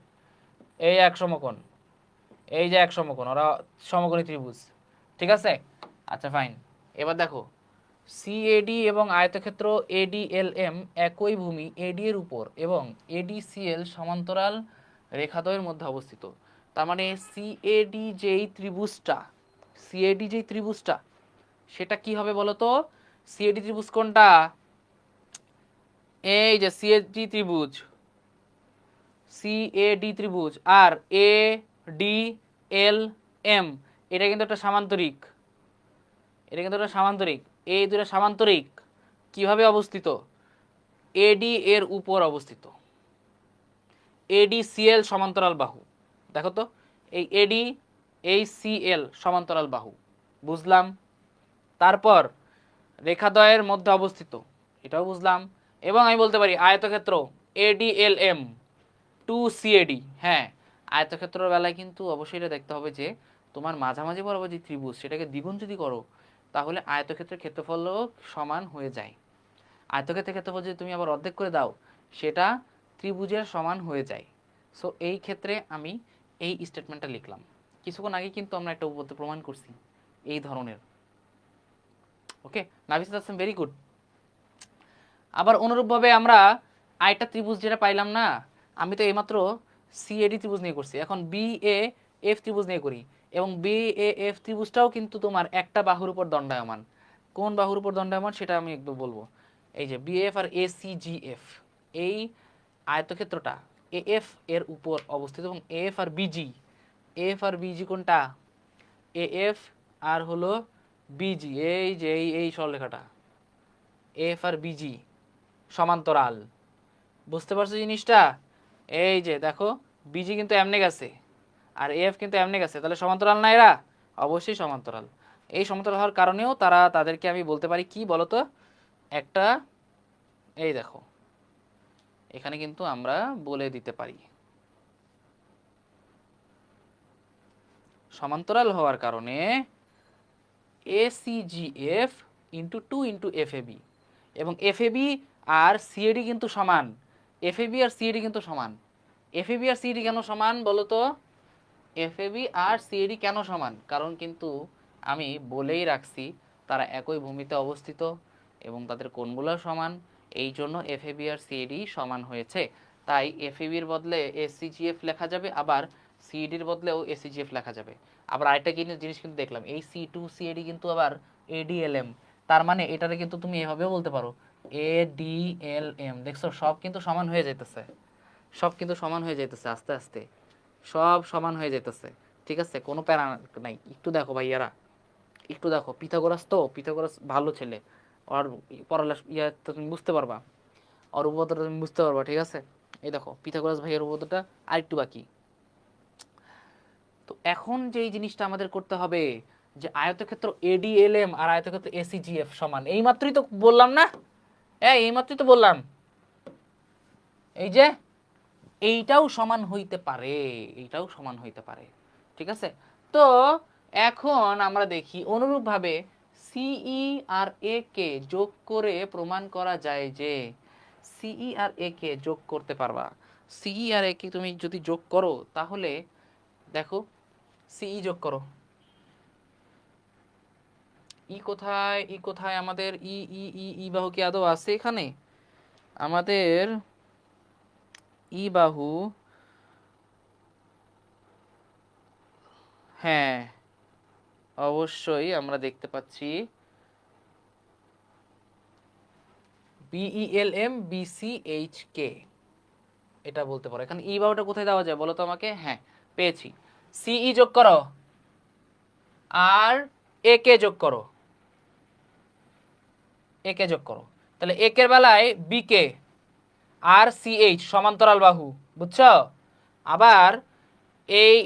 এই এক সমকোণ, এই যে এক সমকোণ, ওরা সমকোণী ত্রিভুজ, ঠিক আছে? আচ্ছা ফাইন, এবার দেখো সিএডি এবং আয়তক্ষেত্র এডিএলএম একই ভূমি এডি এর উপর এবং এডিসিএল সমান্তরাল রেখাদ্বয়ের মধ্যে অবস্থিত। তার মানে সিএডি যেই ত্রিভুজটা, সিএডি যেই ত্রিভুজটা সেটা কি হবে বলো তো? সিএডি ত্রিভুজ কোনটা? এই যে সিএডি ত্রিভুজ, সিএডি ত্রিভুজ আর এ ডি এল এম, এটা কিন্তু একটা সামান্তরিক, এটা কিন্তু একটা সামান্তরিক, এই দুটো সামান্তরিক কিভাবে অবস্থিত? এডি এর উপর অবস্থিত, এডিসিএল সমান্তরাল বাহু, দেখো তো এই এডি এই সিএল সমান্তরাল বাহু, বুঝলাম। তারপর রেখাদ্বয়ের মধ্যে অবস্থিত, এটাও বুঝলাম। এবং আমি বলতে পারি আয়তক্ষেত্র এডিএলএম টু সিএডি, হ্যাঁ আয়তক্ষেত্রের বেলায় কিন্তু অবশ্যই এটা দেখতে হবে যে তোমার মাঝামাঝি বরাবর যে ত্রিভুজ সেটাকে দ্বিগুণ যদি করো তাহলে আয়তক্ষেত্রের ক্ষেত্রফলও সমান হয়ে যায়। আয়তক্ষেত্রের ক্ষেত্রফল যদি তুমি আবার অর্ধেক করে দাও সেটা ত্রিভুজের সমান হয়ে যায়। সো এই ক্ষেত্রে আমি এই স্টেটমেন্টটা লিখলাম। কিছুক্ষণ আগে কিন্তু আমরা একটা উপপাদ্য প্রমাণ করছি এই ধরনের, ওকে নাভিস হাসান, ভেরি গুড। আবার অনুরূপভাবে আমরা আরেকটা ত্রিভুজ যেটা পাইলাম না, আমি তো এইমাত্র সিএডি ত্রিভুজ নিয়ে করছি, এখন বি এ এফ ত্রিভুজ নিয়ে করি, এবং বি এ এফ ত্রিভুজটাও কিন্তু তোমার একটা বাহুর উপর দণ্ডায়মান। কোন বাহুর উপর দণ্ডায়মান সেটা আমি একটু বলবো। এই যে বিএফ আর এসিজিএফ, এই আয়তক্ষেত্রটা এএফ এর উপর অবস্থিত, এবং F R busy, F R busy কোনটা? এএফ আর হলো বিজি, এই যে এই সরলরেখাটা এফ আর বিজি সমান্তরাল, বুঝতে পারছো জিনিসটা? এই যে দেখো বিজি কিন্তু এমনে গেছে আর এফ কিন্তু এমনে গেছে, তাহলে সমান্তরাল না এরা? অবশ্যই সমান্তরাল। এই সমান্তরাল হওয়ার কারণেও তাদেরকে আমি বলতে পারি কি বলতো, একটা, এই দেখো এখানে কিন্তু আমরা বলে দিতে পারি সমান্তরাল হওয়ার কারণে এসিজিএফ ইন্টু টু ইন্টু এফএবি, এবং এফএবি আর সিএডি কিন্তু সমান, এফএবি আর সিএডি কিন্তু সমান। এফএবি আর সিএডি কেন সমান বলো তো? এফএবি আর সিএডি কেন সমান? কারণ কিন্তু আমি বলেই রাখছি তারা একই ভূমিতে অবস্থিত এবং তাদের কোণগুলো সমান, এই জন্য এফএবি আর সিএডি সমান হয়েছে। তাই এফএবির বদলে এসিজিএফ লেখা যাবে, আবার সিএডির বদলেও এসিজিএফ লেখা যাবে। আবার আরেকটা জিনিস কিন্তু দেখলাম, এই সি টু সিএডি কিন্তু আবার এডিএলএম, তার মানে এটারে কিন্তু তুমি এভাবেও বলতে পারো এডিএলএম। দেখছো সব কিন্তু সমান হয়ে যাইতেছে, সব কিন্তু সমান হয়ে যাইতেছে, আস্তে আস্তে সব সমান হয়ে যাইতেছে, ঠিক আছে? কোনো প্যারা নাই। একটু দেখো ভাইয়ারা, একটু দেখো, পিথাগোরাস তো, পিথাগোরাস ভালো ছেলে, ওর পড়ালেখা ইয়া তো তুমি বুঝতে পারবা, ওর উপপাদ্যটা তুমি বুঝতে পারবা, ঠিক আছে? এই দেখো পিথাগোরাস ভাইয়ের উপপাদ্যটা আরেকটু বাকি। তো এখন যে জিনিসটা আমাদের করতে হবে যে আয়তক্ষেত্র এডিএলএম আর আয়তক্ষেত্র এসিজিএফ সমান, এই মাত্রই তো বললাম না, এই মাত্রই তো বললাম, এই যে এইটাও সমান হইতে পারে, এইটাও সমান হইতে পারে, ঠিক আছে। তো এখন আমরা দেখি অনুরূপভাবে সিই আর এ কে যোগ করে প্রমাণ করা যায় যে সিই আর এ কে যোগ করতে পারবা। সিই আর এ কে তুমি যদি যোগ করো তাহলে দেখো সিই যোগ করো, ই কোথায় আমাদের ই ই ই ই বাহু কি আদৌ আছে এখানে? আমাদের ই বাহু, হ্যাঁ অবশ্যই আমরা দেখতে পাচ্ছি বিইএলএম বিসিএইচকে, এটা বলতে পারো। এখানে ই বাহুটা কোথায় দেওয়া যায় বলো তো আমাকে? হ্যাঁ পেয়েছি, সিই যোগ করো আর এ কে যোগ করো, এ কে যোগ করো, তাহলে এ কের বেলায় বি কে আর সিএইচ সমান্তরাল বাহু, বুঝছো? আবার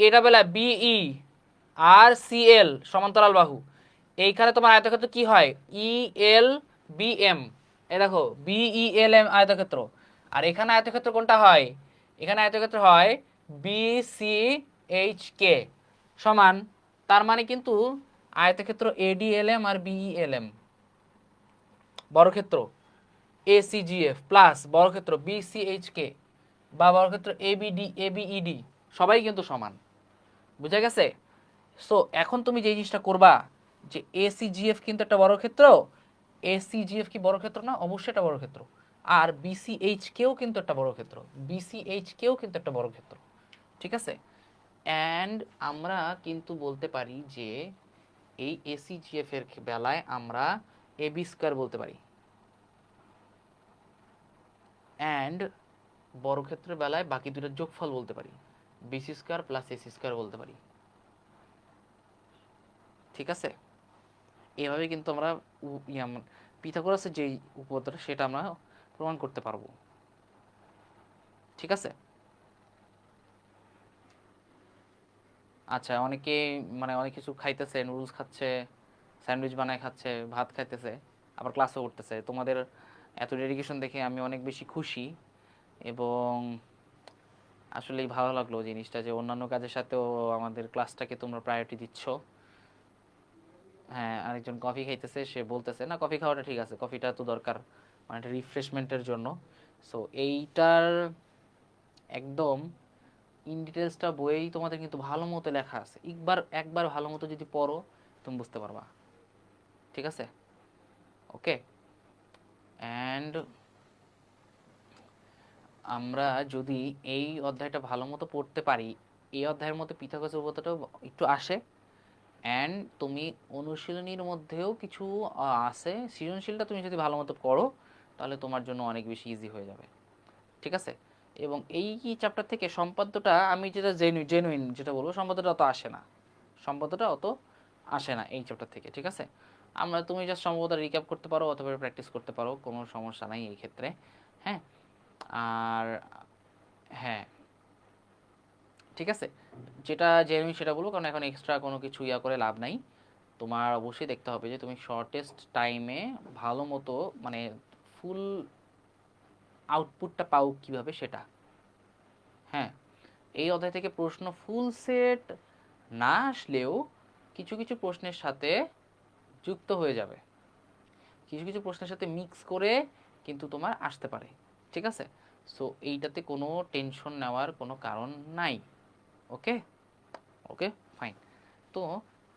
এটা বেলায় বিই আর সিএল সমান্তরাল বাহু। এইখানে তোমার আয়তক্ষেত্র কি হয়? ই এল বি এম, এই দেখো বিই এল এম আয়তক্ষেত্র। আর এখানে আয়তক্ষেত্র কোনটা হয়? এখানে আয়তক্ষেত্র হয় বি সি এইচ কে সমান, তার মানে কিন্তু আয়তক্ষেত্র এডিএলএম আর বিইএলএম বর্গক্ষেত্র এসিজিএফ প্লাস বর্গক্ষেত্র বিসিএইচকে বা বর্গক্ষেত্র এবিইডি সবাই কিন্তু সমান, বুঝা গেছে? সো এখন তুমি যে জিনিসটা করবা যে এসিজিএফ কিন্তু একটা বর্গক্ষেত্র, এসিজিএফ কি বর্গক্ষেত্র না? অবশ্যই একটা বর্গক্ষেত্র। আর বিসিএইচ কেও কিন্তু একটা বর্গক্ষেত্র, বিসিএইচ কেও কিন্তু একটা বর্গক্ষেত্র, ঠিক আছে। অ্যান্ড আমরা কিন্তু বলতে পারি যে এই এসিজিএফ এর বেলায় আমরা এবি স্কয়ার বলতে পারি, অ্যান্ড বর্গক্ষেত্রের বেলায় বাকি দুটোর যোগফল বলতে পারি, BC square plus AC square বলতে পারি, ঠিক আছে। এভাবে কিন্তু আমরা পিথাগোরাসের যে উপপাদ্যটা সেটা আমরা প্রমাণ করতে পারবো, ঠিক আছে। আচ্ছা অনেকে মানে অনেক কিছু খাইতেছে, নুডলস খাচ্ছে, স্যান্ডউইচ বানায় খাচ্ছে, ভাত খাইতেছে, আবার ক্লাসও করতেছে। তোমাদের এত ডেডিকেশন দেখে আমি অনেক বেশি খুশি, এবং আসলেই ভালো লাগলো জিনিসটা যে অন্যান্য কাজের সাথেও আমাদের ক্লাসটাকে তোমরা প্রায়োরিটি দিচ্ছ। হ্যাঁ আরেকজন কফি খাইতেছে, সে বলতেছে না কফি খাওয়াটা ঠিক আছে, কফিটা তো দরকার মানে একটা রিফ্রেশমেন্টের জন্য। সো এইটার একদম ইন ডিটেলসটা বইয়েই তোমাদের কিন্তু ভালো মতো লেখা আছে, একবার ভালো মতো যদি পড়ো তুমি বুঝতে পারবা, ঠিক আছে। ওকে, অ্যান্ড আমরা যদি এই অধ্যায়টা ভালো মতো পড়তে পারি, এই অধ্যায়ের মধ্যে পিথাগোরাসের উপপাদ্যটাও একটু আসে, অ্যান্ড তুমি অনুশীলনীর মধ্যেও কিছু আছে, সৃজনশীলটা তুমি যদি ভালো মতো করো তাহলে তোমার জন্য অনেক বেশি ইজি হয়ে যাবে, ঠিক আছে। এবং এই চ্যাপ্টার থেকে সম্পাদ্যটা আমি যেটা জেনুইন যেটা বলবো, সম্পাদ্যটা অত আসে না, সম্পাদ্যটা অত আসে না এই চ্যাপ্টার থেকে, ঠিক আছে। তুমি জাস্ট সম্ভবত রিক্যাপ করতে পারো অথবা প্র্যাকটিস করতে পারো, কোনো সমস্যা নাই এই ক্ষেত্রে। হ্যাঁ আর হ্যাঁ ঠিক আছে, যেটা জেনুইন সেটা বলবো, কারণ এখন এক্সট্রা কোনো কিছু করে লাভ নাই। তোমার অবশ্যই দেখতে হবে যে তুমি শর্টেস্ট টাইমে ভালো মতো মানে ফুল আউটপুটটা পাও কিভাবে সেটা। হ্যাঁ এই অধ্যায় থেকে প্রশ্ন ফুল সেট না আসলেও কিছু কিছু প্রশ্নের সাথে যুক্ত হয়ে যাবে, কিছু কিছু প্রশ্নের সাথে মিক্স করে কিন্তু তোমার আসতে পারে, ঠিক আছে। সো এইটাতে কোনো টেনশন নেওয়ার কোনো কারণ নাই। ওকে ওকে ফাইন। তো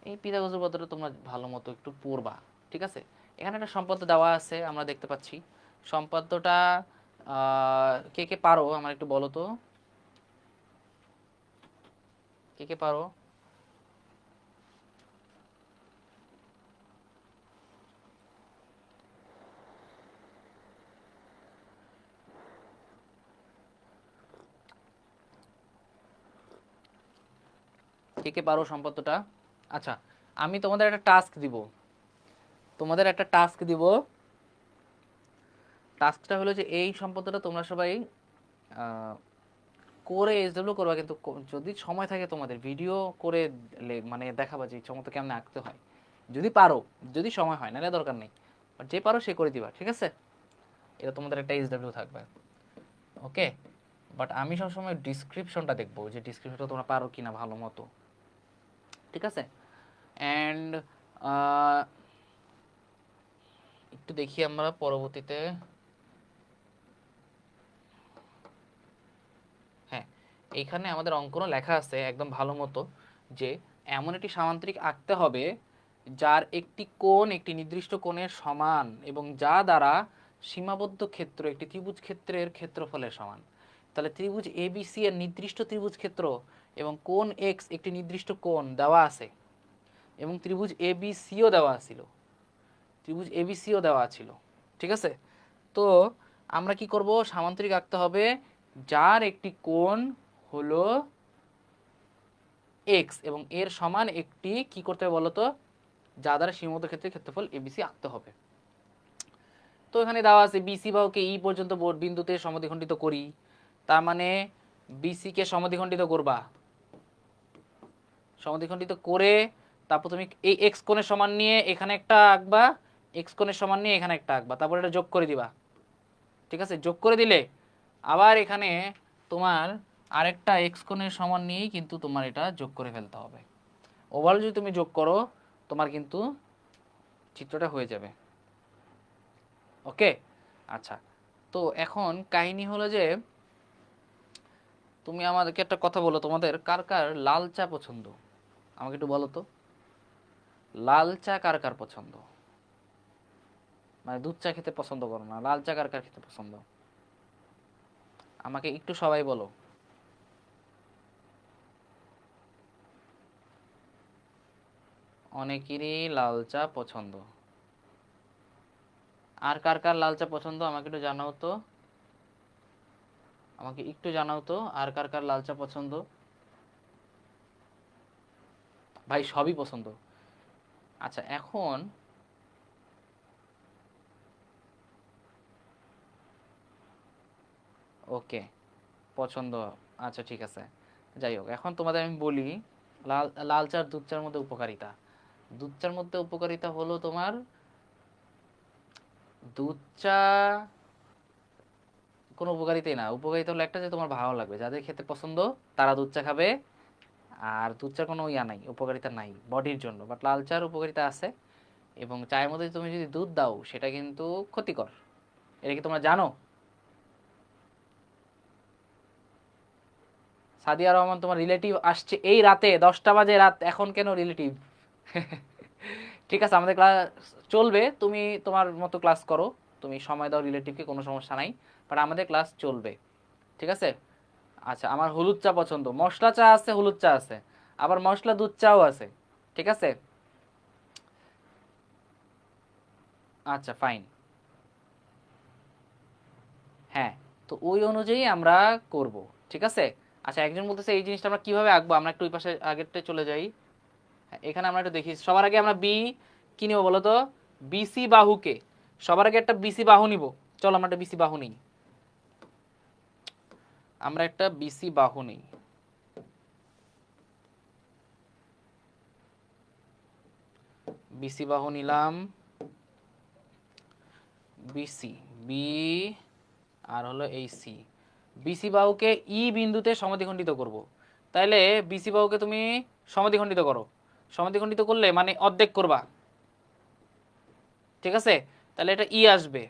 এই পিথাগোরাসের উপপাদ্যটা তোমরা ভালো মতো একটু পড়বা, ঠিক আছে। এখানে একটা সম্পাদ্য দেওয়া আছে আমরা দেখতে পাচ্ছি, সম্পাদ্যটা কে কে পারো আমার একটু বলো তো, কে কে পারো? কে কে পারো সম্পাদ্যটা? আচ্ছা আমি তোমাদের একটা টাস্ক দিব, তোমাদের একটা টাস্ক দিব, টাস্কটা হলো যে এই সম্পাদ্যটা তোমরা সবাই করে এসডব্লিউ করবা, কিন্তু যদি সময় থাকে তোমাদের ভিডিও করে মানে দেখাবা যে ইচ্ছা মতো কেমন আঁকতে হয়, যদি পারো, যদি সময় হয়, নাহলে দরকার নেই, বাট যে পারো সে করে দিবা, ঠিক আছে? এটা তোমাদের একটা এসডব্লিউ থাকবে, ওকে? বাট আমি সবসময় ডিসক্রিপশনটা দেখবো যে ডিসক্রিপশনটা তোমরা পারো কিনা ভালো মতো, ঠিক আছে? অ্যান্ড একটু দেখি আমরা পরবর্তীতে, হ্যাঁ এইখানে আমাদের অঙ্কনও লেখা আছে একদম ভালো মতো যে এমন একটি সামান্তরিক আঁকতে হবে যার একটি কোণ একটি নির্দিষ্ট কোণের সমান এবং যা দ্বারা সীমাবদ্ধ ক্ষেত্র একটি ত্রিভুজ ক্ষেত্রের ক্ষেত্রফলের সমান। তাহলে ত্রিভুজ এবিসি এর নির্দিষ্ট ত্রিভুজ ক্ষেত্র এবং কোণ এক্স একটি নির্দিষ্ট কোণ দেওয়া আছে, এবং ত্রিভুজ এবিসিও দেওয়া ছিল, ত্রিভুজ এবিসিও দেওয়া ছিল, ঠিক আছে? তো আমরা কি করব, সামান্তরিক আঁকতে হবে যার একটি কোণ হলো এক্স এবং এর সমান একটি কি করতে হবে বলতো, যা দ্বারা সীমাবদ্ধ ক্ষেত্রে ক্ষেত্রফল এবিসি আঁকতে হবে। তো এখানে দেওয়া আছে বিসি বাহুকে ই পর্যন্ত বিন্দুতে সমদ্বিখণ্ডিত করি, তার মানে বিসি কে সমদ্বিখণ্ডিত করবা, সমদ্বিখণ্ডিত করে তারপর তুমি এই এক্স কোণের সমান নিয়ে এখানে একটা আঁকবা, এক্স কোণের সমান নিয়ে এখানে একটা আঁকবা, তারপর এটা যোগ করে দিবা, ঠিক আছে? যোগ করে দিলে আবার এখানে তোমার আরেকটা এক্স কোণের সমান নিয়েই কিন্তু তোমার এটা যোগ করে ফেলতে হবে। ওভারঅল যদি তুমি যোগ করো তোমার কিন্তু চিত্রটা হয়ে যাবে, ওকে? আচ্ছা, তো এখন কাহিনী হলো যে তুমি আমাদেরকে একটা কথা বলো, তোমাদের কার কার লাল চা পছন্দ আমাকে একটু বলো তো, লাল চা কার কার পছন্দ? মানে দুধ চা খেতে পছন্দ করো না, লাল চা কার কার খেতে পছন্দ আমাকে একটু সবাই বলো। অনেকেরই লাল চা পছন্দ, আর কার কার লাল চা পছন্দ আমাকে একটু জানাও তো, আমাকে একটু জানাও তো আর কার কার লাল চা পছন্দ। ভাই সবই পছন্দ। আচ্ছা এখন ওকে পছন্দ, আচ্ছা ঠিক আছে, যাই হোক এখন তোমাদের আমি বলি লাল লাল চা আর দুধ চার মধ্যে উপকারিতা। দুধ চার মধ্যে উপকারিতা হলো তোমার, দুধ চা কোনো উপকারিতাই না, উপকারিতা হলো একটা যে তোমার ভালো লাগবে, যাদের খেতে পছন্দ তারা দুধ চা খাবে, আর দুধ চার কোনো ইয়া নাই, উপকারিতা নাই বডির জন্য, বাট লাল চার উপকারিতা আছে। এবং চায়ের মধ্যে তুমি যদি দুধ দাও সেটা কিন্তু ক্ষতিকর, এটা কি তোমরা জানো? সাদিয়া রহমান তোমার রিলেটিভ আসছে এই রাতে 10টা বাজে রাত, এখন কেন রিলেটিভ? ঠিক আছে আমাদের ক্লাস চলবে, তুমি তোমার মতো ক্লাস করো, তুমি সময় দাও রিলেটিভকে, কোনো সমস্যা নাই, বাট আমাদের ক্লাস চলবে, ঠিক আছে? আচ্ছা আমার হলুদ চা পছন্দ, মশলা চা আছে, হলুদ চা আছে, আবার মশলা দুধ চাও আছে, ঠিক আছে? আচ্ছা ফাইন, হ্যাঁ, তো ওই অনুযায়ী আমরা করব, ঠিক আছে? আচ্ছা একজন বলতেছে এই জিনিসটা আমরা কিভাবে আঁকবো, আমরা একটু ওই পাশে আগেরটা চলে যাই। হ্যাঁ, এখানে আমরা একটু দেখি, সবার আগে আমরা বি কি নিব বলো তো, বিসি বাহুকে, সবার আগে একটা বিসি বাহু নিব, চলো আমরা একটা বিসি বাহু নিই, আমরা একটা বিসি বাহু নিই, বিসি বাহু নিলাম, বিসি বি আর হলো এই সি, বিসি বাহুকে ই বিন্দুতে সমদ্বিখণ্ডিত করব, তাইলে বিসি বাহুকে তুমি সমদ্বিখণ্ডিত করো, সমদ্বিখণ্ডিত করলে মানে অর্ধেক করবা, ঠিক আছে? তাহলে এটা ই আসবে,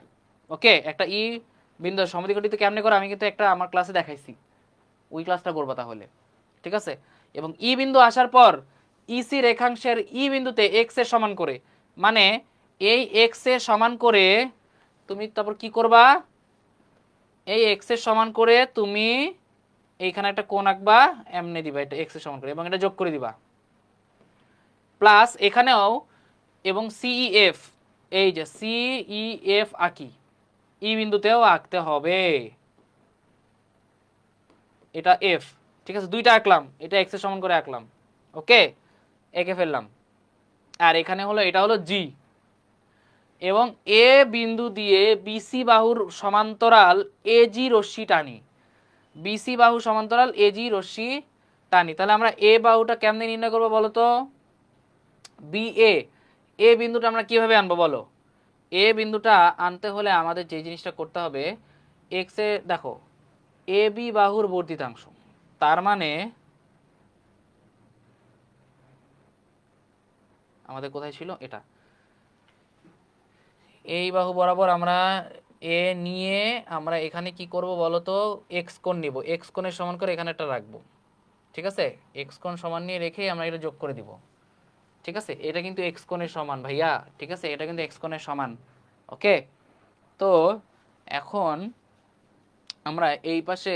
ওকে? একটা ই বিন্দু সমদ্বিখণ্ডিত কেমনে করে আমি কিন্তু একটা আমার ক্লাসে দেখাইছি, ওই ক্লাসটা করবা তাহলে, ঠিক আছে? এবং ই বিন্দু আসার পর ইসি রেখাংশের ই বিন্দুতে এক্স এর সমান করে, মানে এই এক্স এর সমান করে তুমি তারপর কি করবা, এই এক্স এর সমান করে তুমি এইখানে একটা কোণ আঁকবা, এমনি দিবা এটা এক্স এর সমান করে এবং এটা যোগ করে দিবা, প্লাস এখানেও এবং সিইএফ, এই যে সিইএফ আঁকি, ই বিন্দুতেও আঁকতে হবে, এটা এফ, ঠিক আছে? দুইটা আঁকলাম, এটা এক্স এর সমান করে আঁকলাম, ওকে? এঁকে ফেললাম, আর এখানে হলো এটা হলো জি, এবং এ বিন্দু দিয়ে বিসি বাহুর সমান্তরাল এজি রশ্মি টানি, বিসি বাহু সমান্তরাল এজি রশ্মি টানি। তাহলে আমরা এ বাহুটা কেমনে নির্ণয় করবো বলো তো? বি এ বিন্দুটা আমরা কিভাবে আনবো বলো? এ বিন্দুটা আনতে হলে আমাদের যে জিনিসটা করতে হবে, এক্স এ দেখো এ বি বাহুর বর্ধিতাংশ, তার মানে আমাদের কোথায় ছিল এটা, এই বাহু বরাবর আমরা এ নিয়ে আমরা এখানে কি করব বলো তো? এক্স কোণ নিব, এক্স কোণের সমান করে এখানে একটা রাখবো, ঠিক আছে? এক্স কোণ সমান নিয়ে রেখে আমরা এটা যোগ করে দিব, ঠিক আছে? এটা কিন্তু এক্স কোণের সমান ভাইয়া, ঠিক আছে? এটা কিন্তু এক্স কোণের সমান। ওকে, তো এখন আমরা এই পাশে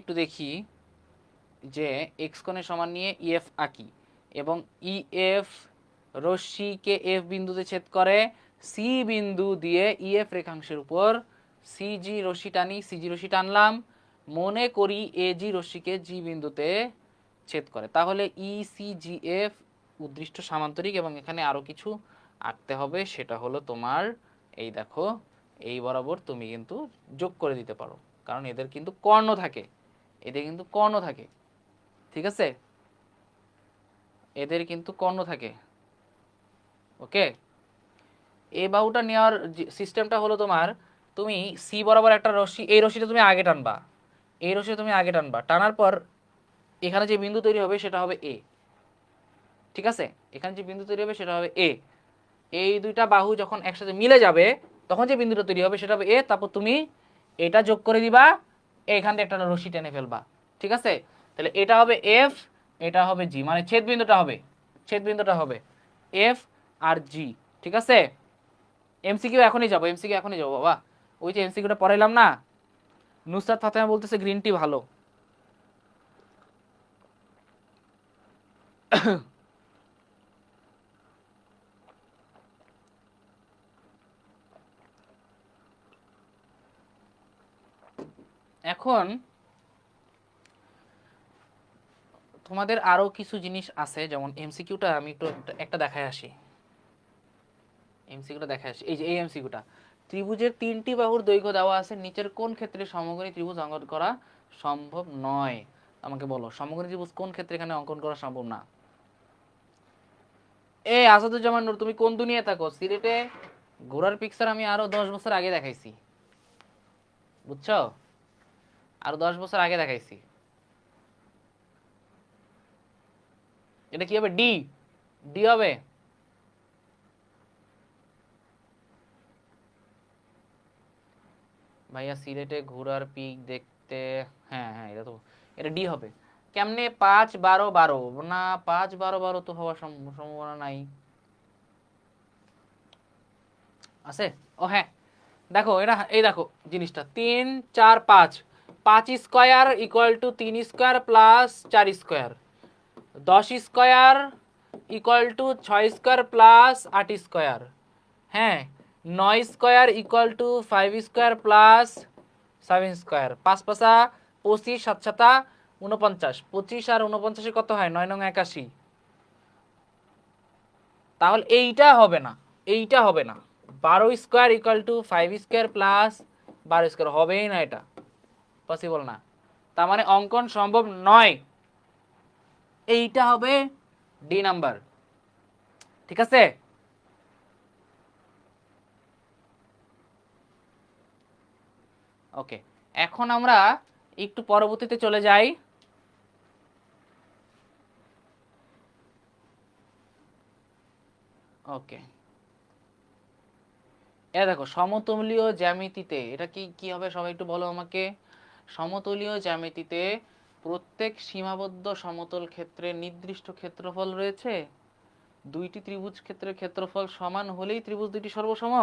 একটু দেখি যে এক্স কোণের সমান নিয়ে ইএফ আঁকি, এবং ইএফ রশ্মিকে এফ বিন্দুতে ছেদ করে, সি বিন্দু দিয়ে ইএফ রেখাংশের উপর সিজি রশ্মি টানি, সিজি রশ্মি টানলাম, মনে করি এজি রশ্মিকে জি বিন্দুতে ছেদ করে। তাহলে ইসিজিএফ উদ্দৃষ্ট সামান্তরিক, এবং এখানে আরো কিছু আঁকতে হবে, সেটা হলো তোমার এই দেখো এই বরাবর তুমি কিন্তু যোগ করে দিতে পারো, কারণ এদের কিন্তু কর্ণ থাকে, এদের কিন্তু কর্ণ থাকে, ঠিক আছে? এদের কিন্তু কর্ণ থাকে। ওকে, এই বাহুটা নেওয়ার সিস্টেমটা হলো তোমার, তুমি সি বরাবর একটা রশ্মি, এই রশ্মিটা তুমি আগে টানবা, এই রশ্মিটা তুমি আগে টানবা, টানার পর এখানে যে বিন্দু তৈরি হবে সেটা হবে এ, ঠিক আছে? এখানে যে বিন্দু তৈরি হবে সেটা হবে এ। এই দুইটা বাহু যখন একসাথে মিলে যাবে তখন যে বিন্দুটা তৈরি হবে সেটা হবে এ, তারপর তুমি এটা যোগ করে দিবা, এখান থেকে একটা রশ্মি টেনে ফেলবা, ঠিক আছে? তাহলে এটা হবে এফ, এটা হবে জি, মানে ছেদ বিন্দুটা হবে এফ আর জি, ঠিক আছে? এমসিকিউ এখনই যাবো বাবা, ওই যে এমসিকিউটা পড়াইলাম না, নুসরাত ফাতেমা বলতেছে গ্রিন টি ভালো। এখন তোমাদের আরো কিছু জিনিস আছে, যেমন এমসিকিউটা আমি একটু একটা দেখায় আসি, এই যে এই এমসিকিউটা, ত্রিভুজের 3টি বাহুর দৈর্ঘ্য দেওয়া আছে, নিচের কোন ক্ষেত্রে সমকোণী ত্রিভুজ অঙ্কন করা সম্ভব নয়? আমাকে বলো সমকোণী ত্রিভুজ কোন ক্ষেত্রে এখানে অঙ্কন করা সম্ভব না? আসাদুজ্জামান নূর, তুমি কোন দুনিয়ায় থাকো? সিলেটে ঘোড়ার পিকচার আমি আরো 10 বছর আগে দেখাইছি, বুঝছো? আরো 10 বছর আগে দেখাইছি। এটা কি হবে? ডি, ডি হবে। ভাইয়া সিলেটে ঘোড়ার পিক দেখতে, হ্যাঁ হ্যাঁ, এটা ডি হবে। কেমনে 5 12 12 না, 5 12 12 তো হওয়ার সম্ভাবনা নাই, আছে? ও হ্যাঁ, দেখো এটা, এই দেখো জিনিসটা 3 4 5, 5 square equal two 3 square plus 4 square, 10 square equal two 6 square plus 8 square, হ্যাঁ, 9 square equal two 5 square plus 7 square, 5 5 25, 7 7 49, 25 আর 49 কত হয়? 9 9 81। তাহলে এইটা হবে না, 12 square equal two 5 square plus 12 square, হবেই না, এটা পসিবল না, তার মানে অঙ্কন সম্ভব নয়। এইটা হবে ডি নাম্বার, ঠিক আছে? ওকে, এখন আমরা একটু পরবর্তীতে চলে যাই। ওকে, দেখো সমতলীয় জ্যামিতিতে এটা কি কি হবে, সবাই একটু বলো আমাকে। সমতলীয় জ্যামিতিতে প্রত্যেক সীমাবদ্ধ সমতল ক্ষেত্রে নির্দিষ্ট ক্ষেত্রফল রয়েছে, দুইটি ত্রিভুজ ক্ষেত্রের ক্ষেত্রফল সমান হলেই ত্রিভুজ দুইটি সর্বসম,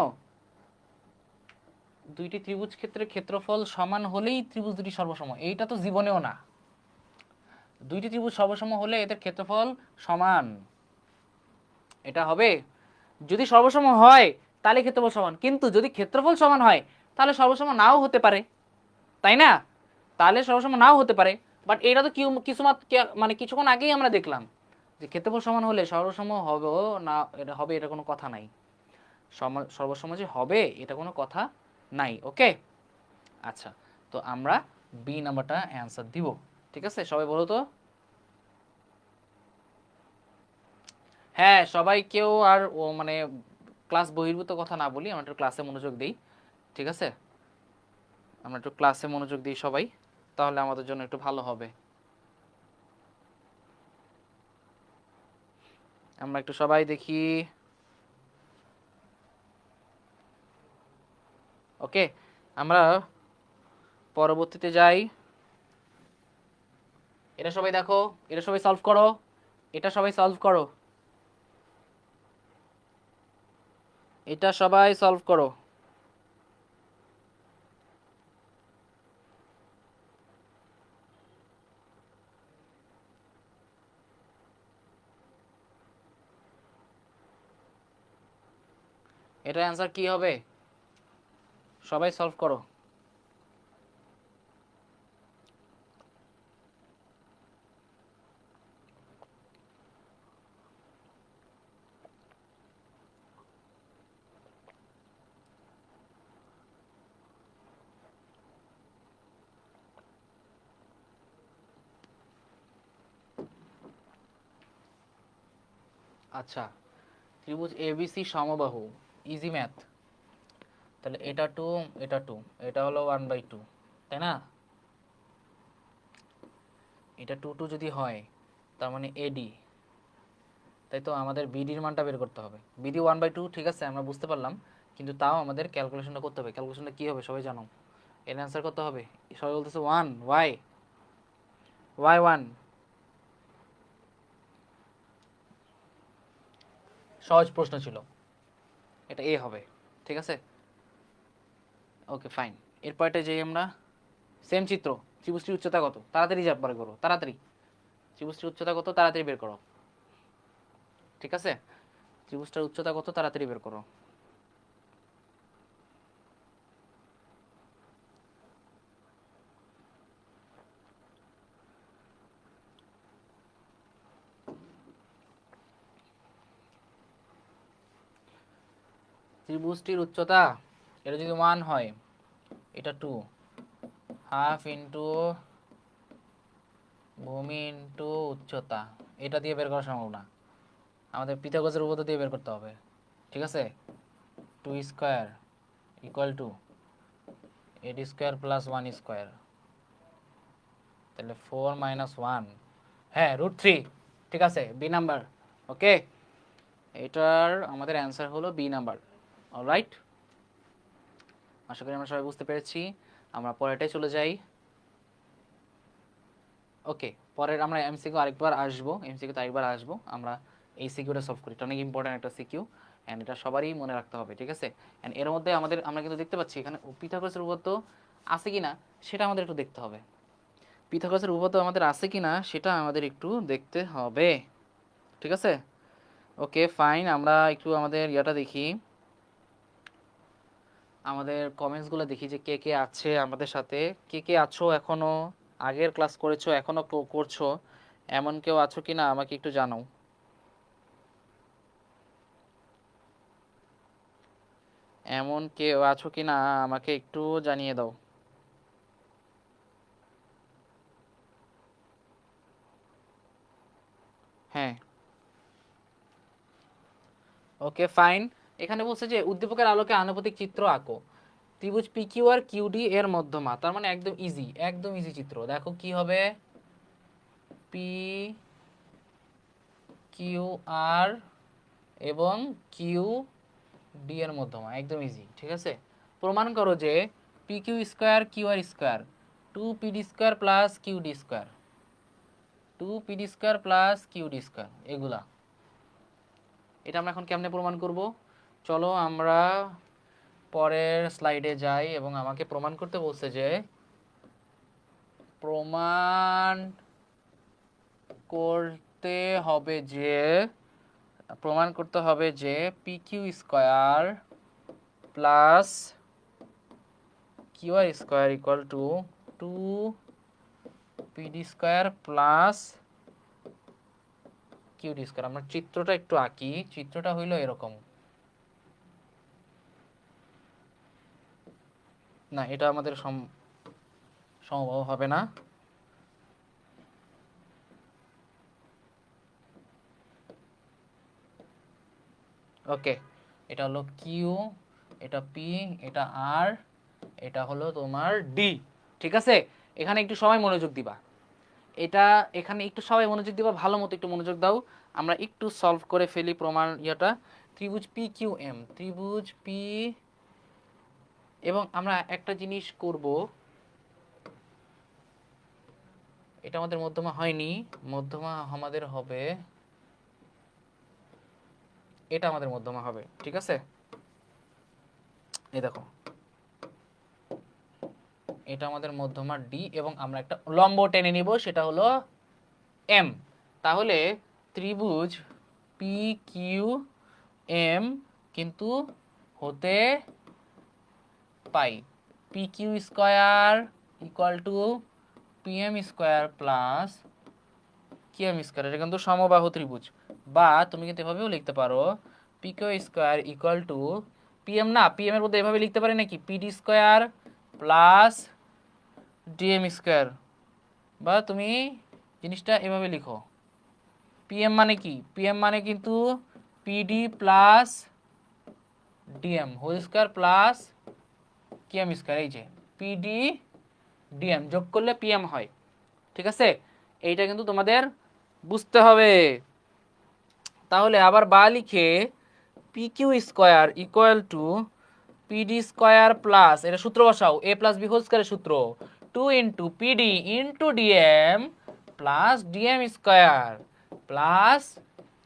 দুইটি ত্রিভুজ ক্ষেত্রের ক্ষেত্রফল সমান হলেই ত্রিভুজ দুটি সর্বসম, এইটা তো জীবনেও না। দুইটি ত্রিভুজ সর্বসম হলে এদের ক্ষেত্রফল সমান, এটা হবে। যদি সর্বসম হয় তাহলে ক্ষেত্রফল সমান, কিন্তু যদি ক্ষেত্রফল সমান হয় তাহলে সর্বসম নাও হতে পারে, তাই না? তাহলে সর্বসম নাও হতে পারে, বাট এটা তো কিছু মানে কিছুক্ষণ আগেই আমরা দেখলাম যে ক্ষেত্রফল সমান হলে সর্বসম হবে না, এটা হবে, এটা কোনো কথা নাই, সর্বসম যে হবে এটা কোনো কথা নাই। ওকে, আচ্ছা, তো আমরা বি নাম্বারটা অ্যান্সার দিব। ঠিক আছে, সবাই বলো তো। হ্যাঁ, সবাই কেউ আর ও মানে ক্লাস বহির্ভূত কথা না বলি, আমরা একটু ক্লাসে মনোযোগ দিই। ঠিক আছে, আমরা একটু ক্লাসে মনোযোগ দিই সবাই, তাহলে আমাদের জন্য একটু ভালো হবে। আমরা একটু সবাই দেখি। ওকে, আমরা পরবর্তীতে যাই। এটা সবাই দেখো, এটা সবাই সলভ করো, এটা সবাই সলভ করো, এটা সবাই সলভ করো। এটা অ্যান্সার কি হবে? সবাই সলভ করো। আচ্ছা, ত্রিভুজ এবিসি সমবাহু, ইজি ম্যাথ। তাহলে এটা টু, এটা টু, এটা হলো 1/2, তাই না? এটা 2 যদি হয় তার মানে এডি, তাই তো আমাদের বিডির মানটা বের করতে হবে। বিডি 1/2, ঠিক আছে, আমরা বুঝতে পারলাম, কিন্তু তাও আমাদের ক্যালকুলেশনটা করতে হবে। ক্যালকুলেশনটা কী হবে সবাই জানো? এর অ্যান্সার করতে হবে। সবাই বলতেছে 1, ওয়াই 1, সহজ প্রশ্ন ছিল, এটা এ হবে। ঠিক আছে, ওকে ফাইন। এরপরটা যাই আমরা। সেম চিত্র, ত্রিভুজটির উচ্চতা কত? তাড়াতাড়ি যা বের করো, তাড়াতাড়ি। ত্রিভুজটির উচ্চতা কত? তাড়াতাড়ি বের করো। ঠিক আছে, ত্রিভুজটার উচ্চতা কত? তাড়াতাড়ি বের করো। ত্রিভুজটির উচ্চতা, এটা যদি 1 হয়, এটা 2, হাফ ইন্টু ভূমি ইন্টু উচ্চতা, এটা দিয়ে বের করা সম্ভব না, আমাদের পিথাগোরাসের উপপাদ্য দিয়ে বের করতে হবে। ঠিক আছে, 2 স্কোয়ার ইকুয়াল টু এডি স্কোয়ার প্লাস 1 স্কোয়ার, তাহলে 4 - 1, হ্যাঁ √3। ঠিক আছে, বি নাম্বার। ওকে, এটার আমাদের অ্যান্সার হলো বি নাম্বার। অলরাইট, আশা করি আমরা সবাই বুঝতে পেরেছি। আমরা পরেরটাই চলে যাই। ওকে, পরের আমরা এমসিকিউ আরেকবার আসবো, এমসিকিউতে আরেকবার আসবো। আমরা এই সিকিউটা সলভ করি, এটা অনেক ইম্পর্টেন্ট একটা সিকিউ, অ্যান্ড এটা সবারই মনে রাখতে হবে। ঠিক আছে, অ্যান্ড এর মধ্যে আমরা কিন্তু দেখতে পাচ্ছি এখানে পিথাগোরাসের উপপাদ্য আছে কিনা সেটা আমাদের একটু দেখতে হবে। পিথাগোরাসের উপপাদ্য আমাদের আছে কিনা সেটা আমাদের একটু দেখতে হবে। ঠিক আছে, ওকে ফাইন। আমরা একটু আমাদের ইয়াটা দেখি, আমাদের কমেন্টসগুলো দেখি যে কে কে আছে আমাদের সাথে, কে কে আছো এখনো, আগের ক্লাস করেছো এখনো করছো, এমন কেউ আছো কিনা আমাকে একটু জানাও। এমন কেউ আছো কিনা আমাকে একটু জানিয়ে দাও। হ্যাঁ, ওকে ফাইন। এখানে বলছে যে উদ্দীপকের আলোকে আনুপাতিক চিত্র আঁকো। ত্রিভুজ পি কিউ আর কিউডি এর মধ্যমা, তার মানে একদম ইজি, একদম ইজি চিত্র। দেখো কি হবে, পি কিউ আর এবং কিউ ডি এর মধ্যমা, একদম ইজি। ঠিক আছে, প্রমাণ করো যে P Q square Q R square 2PD square plus QD square, 2PD square plus QD square, এগুলা। এটা আমরা এখন কেমনে প্রমাণ করব? চলো আমরা পরের স্লাইডে যাই, এবং আমাকে প্রমাণ করতে বলছে যে প্রমাণ করতে হবে যে প্রমাণ করতে হবে যে P Q square plus Q R square equal to 2PD square plus QD square. আমরা চিত্রটা একটু আঁকি, চিত্রটা হইলো এরকম, না এটা আমাদের সমবাহু হবে না। ওকে, এটা হলো কিউ, এটা পি, এটা আর, এটা হলো তোমার ডি। ঠিক আছে, এখানে একটু সময় মনোযোগ দিবা, এটা এখানে একটু সবাই মনোযোগ দিবা, ভালো মতো একটু মনোযোগ দাও। আমরা একটু সলভ করে ফেলি প্রমাণ ইয়েটা। ত্রিভুজ পি কিউ এম, ত্রিভুজ পি, এবং আমরা একটা জিনিস করব, এটা আমাদের মধ্যমা হয়নি, মধ্যমা আমাদের হবে, এটা আমাদের মধ্যমা হবে। ঠিক আছে, এই দেখো এটা আমাদের মধ্যমা ডি, এবং আমরা একটা লম্ব টেনে নিব, সেটা হলো এম। তাহলে ত্রিভুজ পি কিউ এম কিন্তু হতে পাই P Q square equal to P M square plus Q M square, এটা কিন্তু সমবাহু ত্রিভুজ। বা তুমি কিন্তু এভাবেও লিখতে পারো P Q square equal to P M, না পি এম এর মধ্যে এভাবে লিখতে পারি নাকি, P D square plus D M square. বা তুমি জিনিসটা এভাবে লিখো, পি এম মানে কি, পি এম মানে কিন্তু P D plus DM whole square plus QM square. এই যে পিডি ডিএম যোগ করলে পিএম হয়। ঠিক আছে, এইটা কিন্তু তোমাদের বুঝতে হবে। তাহলে আবার বা লিখে P Q square equal to PD square plus, এটা সূত্র বসাও, এ প্লাস বি হোল স্কোয়ারের সূত্র, 2 into PD into DM plus DM square plus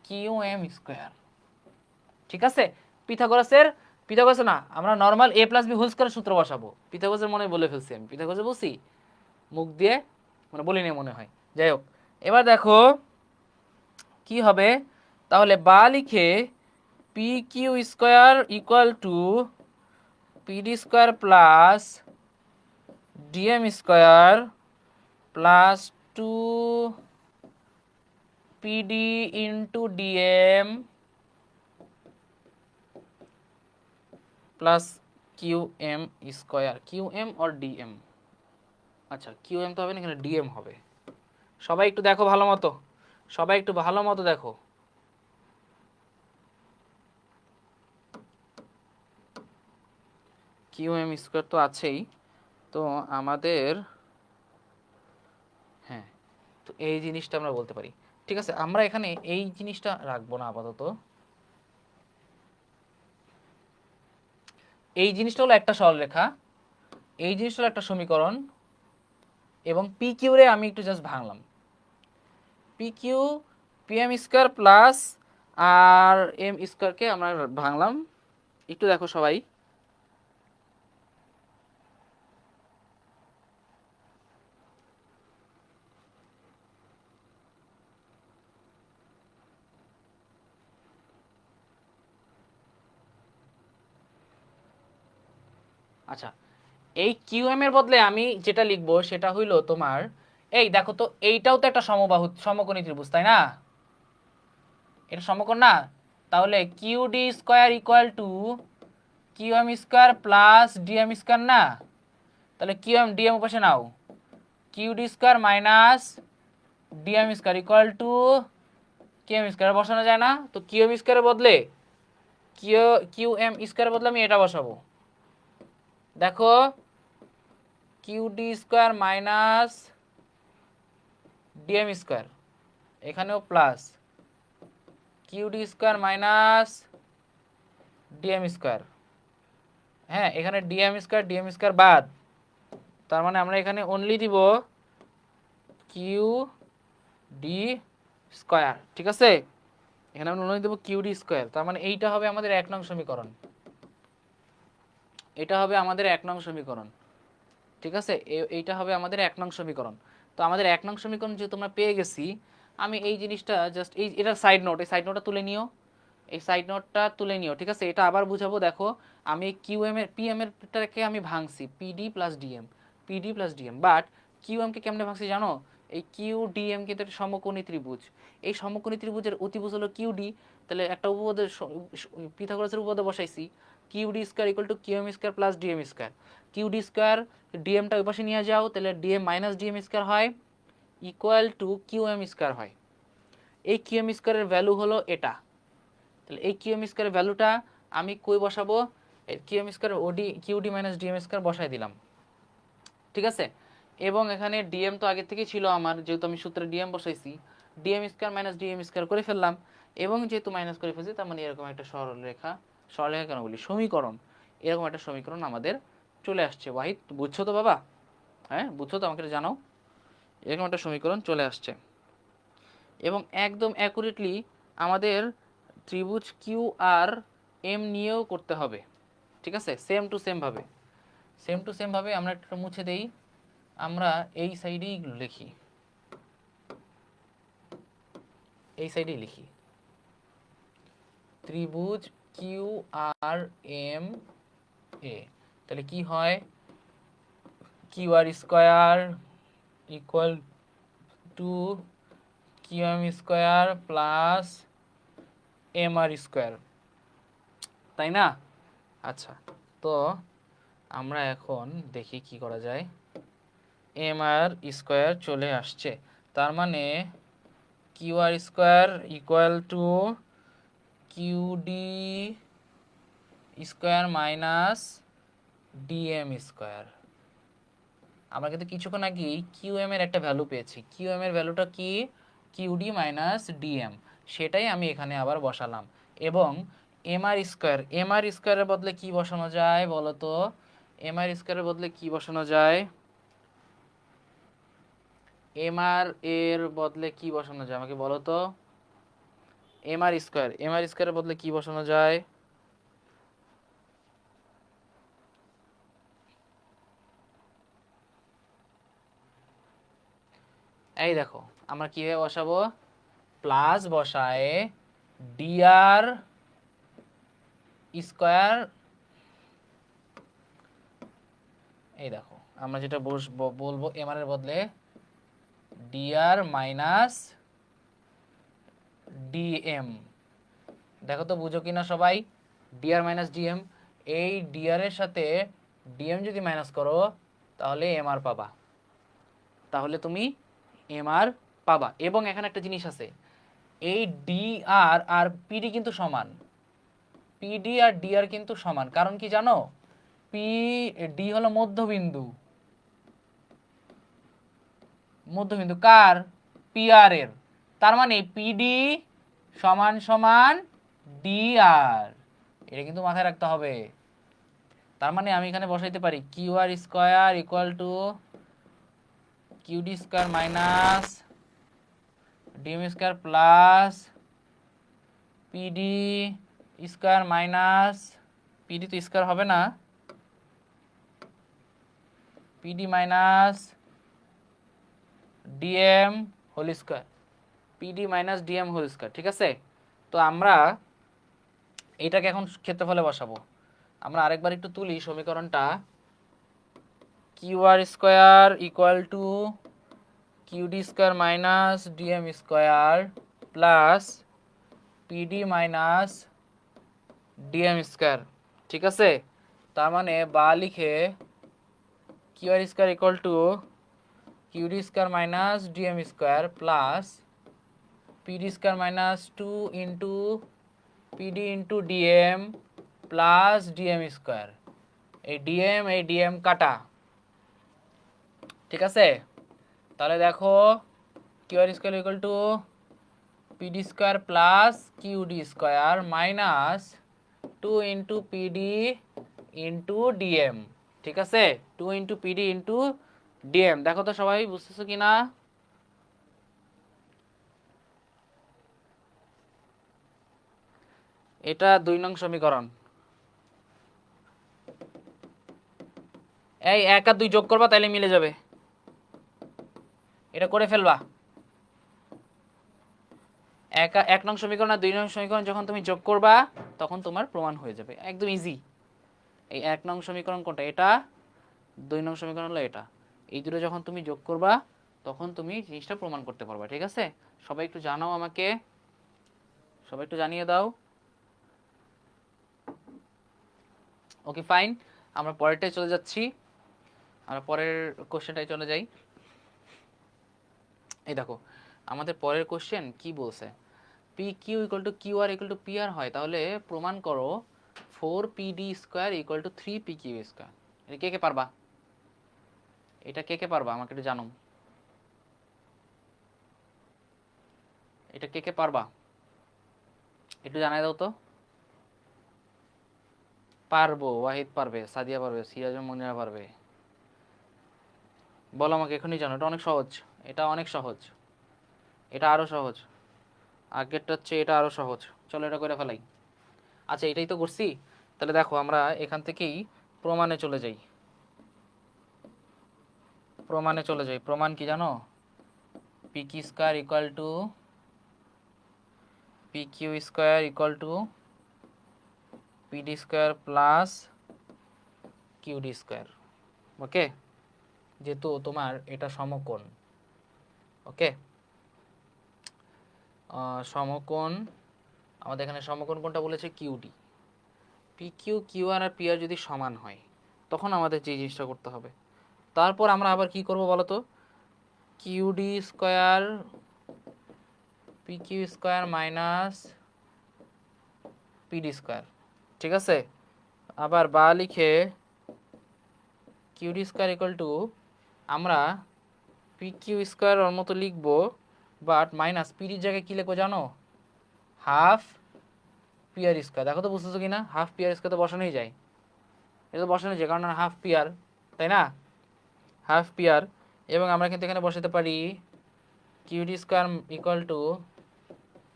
Q M square. ঠিক আছে, পিথাগোরাস না, আমরা normal A plus B whole স্কয়ারের সূত্র বসাবো। পিথাগোরাসের মনে বলে ফেলছি আমি, পিথাগোরাসে বলছি মুখ দিয়ে, মানে বলিনি মনে হয়। যাই হোক, এবার দেখো কি হবে। তাহলে বা লিখে P Q square equal to PD square plus DM square plus 2 PD into DM plus Q M square, Q M or DM, আচ্ছা কিউ এম তো হবে না, এখানে ডিএম হবে। সবাই একটু দেখো ভালো মতো, সবাই একটু ভালো মতো দেখো। কিউ এম স্কোয়ার তো আছেই, তো আমাদের, হ্যাঁ, তো এই জিনিসটা আমরা বলতে পারি। ঠিক আছে, আমরা এখানে এই জিনিসটা রাখবো না আপাতত, এই জিনিসটা হলো একটা সরলরেখা, এই জিনিসটা হলো একটা সমীকরণ, এবং পি কিউ রে আমি একটু জাস্ট ভাঙলাম, P Q P M square plus R M স্কোয়ারকে আমরা ভাঙলাম। একটু দেখো সবাই, আচ্ছা এই কিউ এম এর বদলে আমি যেটা লিখবো সেটা হইলো তোমার, এই দেখো তো এইটাও তো একটা সমবাহু সমকোণী ত্রিভুজ, তাই না? এটা সমকোণ না? তাহলে Q D square equal to Q M square plus DM square না? তাহলে কিউ এম ডিএম পাশে নাও, Q D square minus DM square equal to Q M square বসানো যায় না? তো কিউ এম স্কোয়ারের বদলে কিউ এম স্কোয়ারের বদলে আমি এটা বসাবো। দেখো Q D square minus DM square, এখানেও plus Q D square minus DM square, হ্যাঁ এখানে ডিএম স্কোয়ার বাদ, তার মানে আমরা এখানে অনলি দিব কিউ ডি স্কোয়ার। ঠিক আছে, এখানে আমরা অনলি দেবো কিউ ডি স্কোয়ার, তার মানে এইটা হবে আমাদের 1 নং সমীকরণ, এটা হবে আমাদের 1 নং সমীকরণ। ঠিক আছে, এইটা হবে আমাদের 1 নং সমীকরণ। তো আমাদের 1 নং সমীকরণ যেহেতু আমরা পেয়ে গেছি, আমি এই জিনিসটা জাস্ট এই এটা সাইড নোট, এই সাইড নোটটা তুলে নিও, এই সাইড নোটটা তুলে নিও। ঠিক আছে, এটা আবার বুঝাবো। দেখো আমি কিউ এম এর পি এম এরটাকে আমি ভাঙছি PD plus DM, PD plus DM, but Q M কে কেমনে ভাঙছি জানো? এই কিউ ডিএম কিন্তু একটা সমকোণী ত্রিভুজ, এই সমকোণী ত্রিভুজের অতিভুজ হলো কিউ ডি, তাহলে একটা উপপাদ্যের পিথাগোরাসের উপপাদ্য বসাইছি, Q D square equal to Q M square plus DM square. Q D square ডিএমটা ওই পাশে নিয়ে যাও, তাহলে ডিএম মাইনাস ডিএম স্কোয়ার হয় equal to Q M square হয়। এই কিউ এম স্কোয়ারের ভ্যালু হলো এটা। তাহলে এই কিউ এম স্কোয়ারের ভ্যালুটা আমি কই বসাবো, Q M square OD QD minus DM square বসাই দিলাম, ঠিক আছে। এবং এখানে ডিএম তো আগে থেকেই ছিল আমার, যেহেতু আমি সূত্রে ডিএম বসাইছি, DM square minus DM square করে ফেললাম। এবং যেহেতু মাইনাস করে ফেলছি, তার মানে এরকম একটা সরলরেখা, সরলরেখা কেন বলি, সমীকরণ, এরকম একটা সমীকরণ আমাদের চলে আসছে। ওয়াহিদ বুঝছো তো বাবা? হ্যাঁ বুঝছো তো, আমাকে জানাও। এরকম একটা সমীকরণ চলে আসছে এবং একদম অ্যাকুরেটলি আমাদের ত্রিভুজ কিউ আর এম নিয়েও করতে হবে, ঠিক আছে। সেম টু সেম ভাবে আমরা একটা মুছে দেই, আমরা এই সাইডেই লিখি, এই সাইডেই লিখি ত্রিভুজ কিউ আর এম এ। তাহলে কি হয়, Q R square equal to Q M square plus M R square, তাই না? আচ্ছা, তো আমরা এখন দেখি কি করা যায়। এম আর স্কোয়ার চলে আসছে, তার মানে Q R square equal to Q D square minus DM square. আমরা কিন্তু কিছুক্ষণ আগে কিউ এম এর একটা ভ্যালু পেয়েছি, কিউ এম এর ভ্যালুটা কি, কিউ ডি মাইনাস ডিএম, সেটাই আমি এখানে আবার বসালাম। এবং এম আর স্কোয়ারের বদলে কি বসানো যায় বলো তো, এম আর স্কোয়ারের বদলে কি বসানো যায়, এম আর এর বদলে কি বসানো যায় আমাকে বলো তো, এম আর স্কোয়ারের বদলে কি বসানো যায়, এই দেখো আমরা কিভাবে বসাবো, প্লাস বসায় ডিআর স্কোয়ার, এই দেখো আমরা যেটা বলবো এম আর এর বদলে ডিআর মাইনাস ডিএম। দেখো তো বুঝো কিনা সবাই, ডিআর মাইনাস ডিএম, এই ডিআর এর সাথে ডিএম যদি মাইনাস করো তাহলে এম আর পাবা, তাহলে তুমি এম আর পাবা। এবং এখানে একটা জিনিস আছে, এই ডিআর আর পিডি কিন্তু সমান, পিডি আর ডিআর কিন্তু সমান, কারণ কি জানো, পি ডি হলো মধ্যবিন্দু, মধ্যবিন্দু কার, পিআর এর, তার মানে পিডি সমান সমান ডিআর, এটা কিন্তু মাথায় রাখতে হবে। তার মানে আমি এখানে বসাইতে পারি Q R square equal to Q D square minus DM square plus PD square minus, PD তো স্কোয়ার হবে না, PD minus DM whole square, PD minus DM whole square, ঠিক আছে। তো আমরা এটাকে এখন ক্ষেত্রফলে বসাবো। আমরা আরেকবার একটু তুলি সমীকরণটা, Q R square equal to Q D square minus DM square plus PD minus DM square, ঠিক আছে। তার মানে বা লিখে Q R square equal to Q D square minus DM square plus PD square minus 2 into PD into DM plus DM square, এই DM কাটা, ঠিক আছে। তাহলে দেখো Q R square equal to PD square plus QD square minus 2 into PD into DM, ঠিক আছে, 2 into PD into DM. দেখো তো সবাই বুঝতেছো কিনা, এটা 2 নং সমীকরণ। এই 1 আর 2 যোগ করবা তাহলে মিলে যাবে, এটা করে ফেলবা। 1 নং সমীকরণ আর 2 নং সমীকরণ যখন তুমি যোগ করবা তখন তোমার প্রমাণ হয়ে যাবে, একদম ইজি। এই 1 নং সমীকরণ কোনটা, এটা, 2 নং সমীকরণ হলো এটা, এই দুটো যখন তুমি যোগ করবা তখন তুমি জিনিসটা প্রমাণ করতে পারবা, ঠিক আছে। সবাই একটু জানাও আমাকে, সবাই একটু জানিয়ে দাও। ওকে ফাইন, আমরা পরেরটায় চলে যাচ্ছি, আমরা পরের কোশ্চেনটায় চলে যাই। এই দেখো আমাদের পরের কোশ্চেন কি বলছে, P Q equal to Q R equal to P R হয়, তাহলে প্রমাণ করো 4PD square equal two 3PQ square. এটা কে কে পারবা? এটা কে কে পারবা আমাকে একটু জানো, এটা কে কে পারবা একটু জানাই দাও তো। পারবো, ওয়াহিদ পারবে, সাদিয়া পারবে, সিরাজ মনিরা পারবে। বলো আমাকে এখনই জানো, এটা অনেক সহজ, এটা অনেক সহজ, এটা আরো সহজ, আগেরটা হচ্ছে এটা আরো সহজ। চলো এটা করে ফেলাই। আচ্ছা এটাই তো করছি, তাহলে দেখো আমরা এখান থেকেই প্রমাণে চলে যাই। প্রমাণে চলে যাই, প্রমাণ কি জানো? পি কি square equal to P Q square equal to PD square plus QD square. Okay, যেহেতু তোমার এটা সমকোণ, ওকে সমকোণ, আমাদের এখানে সমকোণ কোনটা বলেছে? QD. P Q Q R P R যদি সমান হয় তখন আমাদের যে জিনিসটা করতে হবে, তারপর আমরা আবার কি করব বলো তো, QD square P Q square minus PD square, ঠিক আছে? আবার বা লিখে কিউডি স্কোয়ার ইকুয়াল টু আমরা পি কিউ স্কোয়ার ওর মতো লিখবো, বাট মাইনাস পিডির জায়গায় কী লিখবো জানো? Half P R square. দেখো তো বুঝতেছো কি না? হাফ পি আর স্কোয়ার তো বসানোই যায়, এটা তো বসানোই যায়, কারণ হাফ পি আর, তাই না? হাফ পি আর, এবং আমরা কিন্তু এখানে বসাতে পারি QD square equal to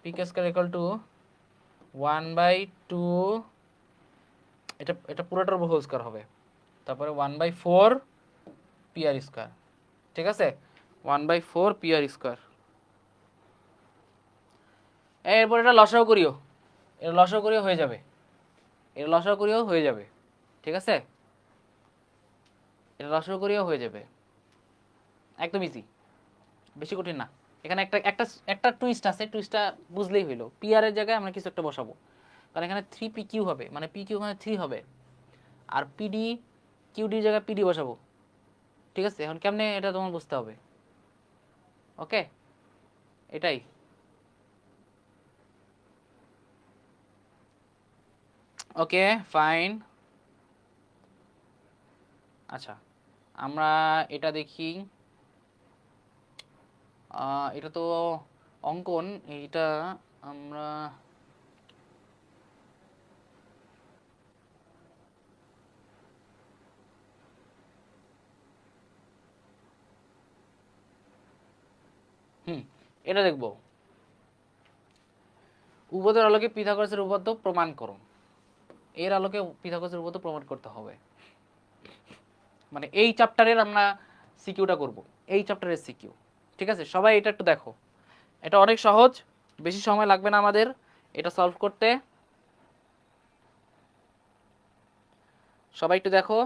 P Q square equal to 1/2, এটা এটা পুরোটার হোল স্কোয়ার হবে, তারপরে 1/4 পি আর স্কোয়ার, ঠিক আছে? 1/4 পি আর স্কোয়ার। এরপর এটা লসাও করিও, এটা লসাও করিও হয়ে যাবে, এটা লসাও করিও হয়ে যাবে, ঠিক আছে? এটা লসাও করিও হয়ে যাবে, একদম ইজি, বেশি কঠিন না। এখানে একটা একটা একটা টুইস্ট আছে, টুইস্টটা বুঝলেই হইলো। পি আর এর জায়গায় আমরা কিছু একটা বসাবো, কারণ এখানে 3PQ হবে, মানে পি কিউ ওখানে 3 হবে, আর পিডি কিউডির জায়গায় পিডি বসাবো, ঠিক আছে? এখন কেমনে এটা তোমার বুঝতে হবে, ওকে? এটাই। Okay fine. আচ্ছা আমরা এটা দেখি, এটা তো অঙ্কন, এইটা আমরা এটা দেখব, উপপাদ্যের আলোকে পিথাগোরাসের উপপাদ্য প্রমাণ করো। এর আলোকে পিথাগোরাসের উপপাদ্য প্রমাণ করতে হবে, মানে এই চ্যাপ্টারের আমরা সিকিউটা করব, এই চ্যাপ্টারের সিকিউ, ঠিক আছে? সবাই এটা একটু দেখো, এটা অনেক সহজ, বেশি সময় লাগবে না আমাদের এটা সলভ করতে। সবাই একটু দেখো।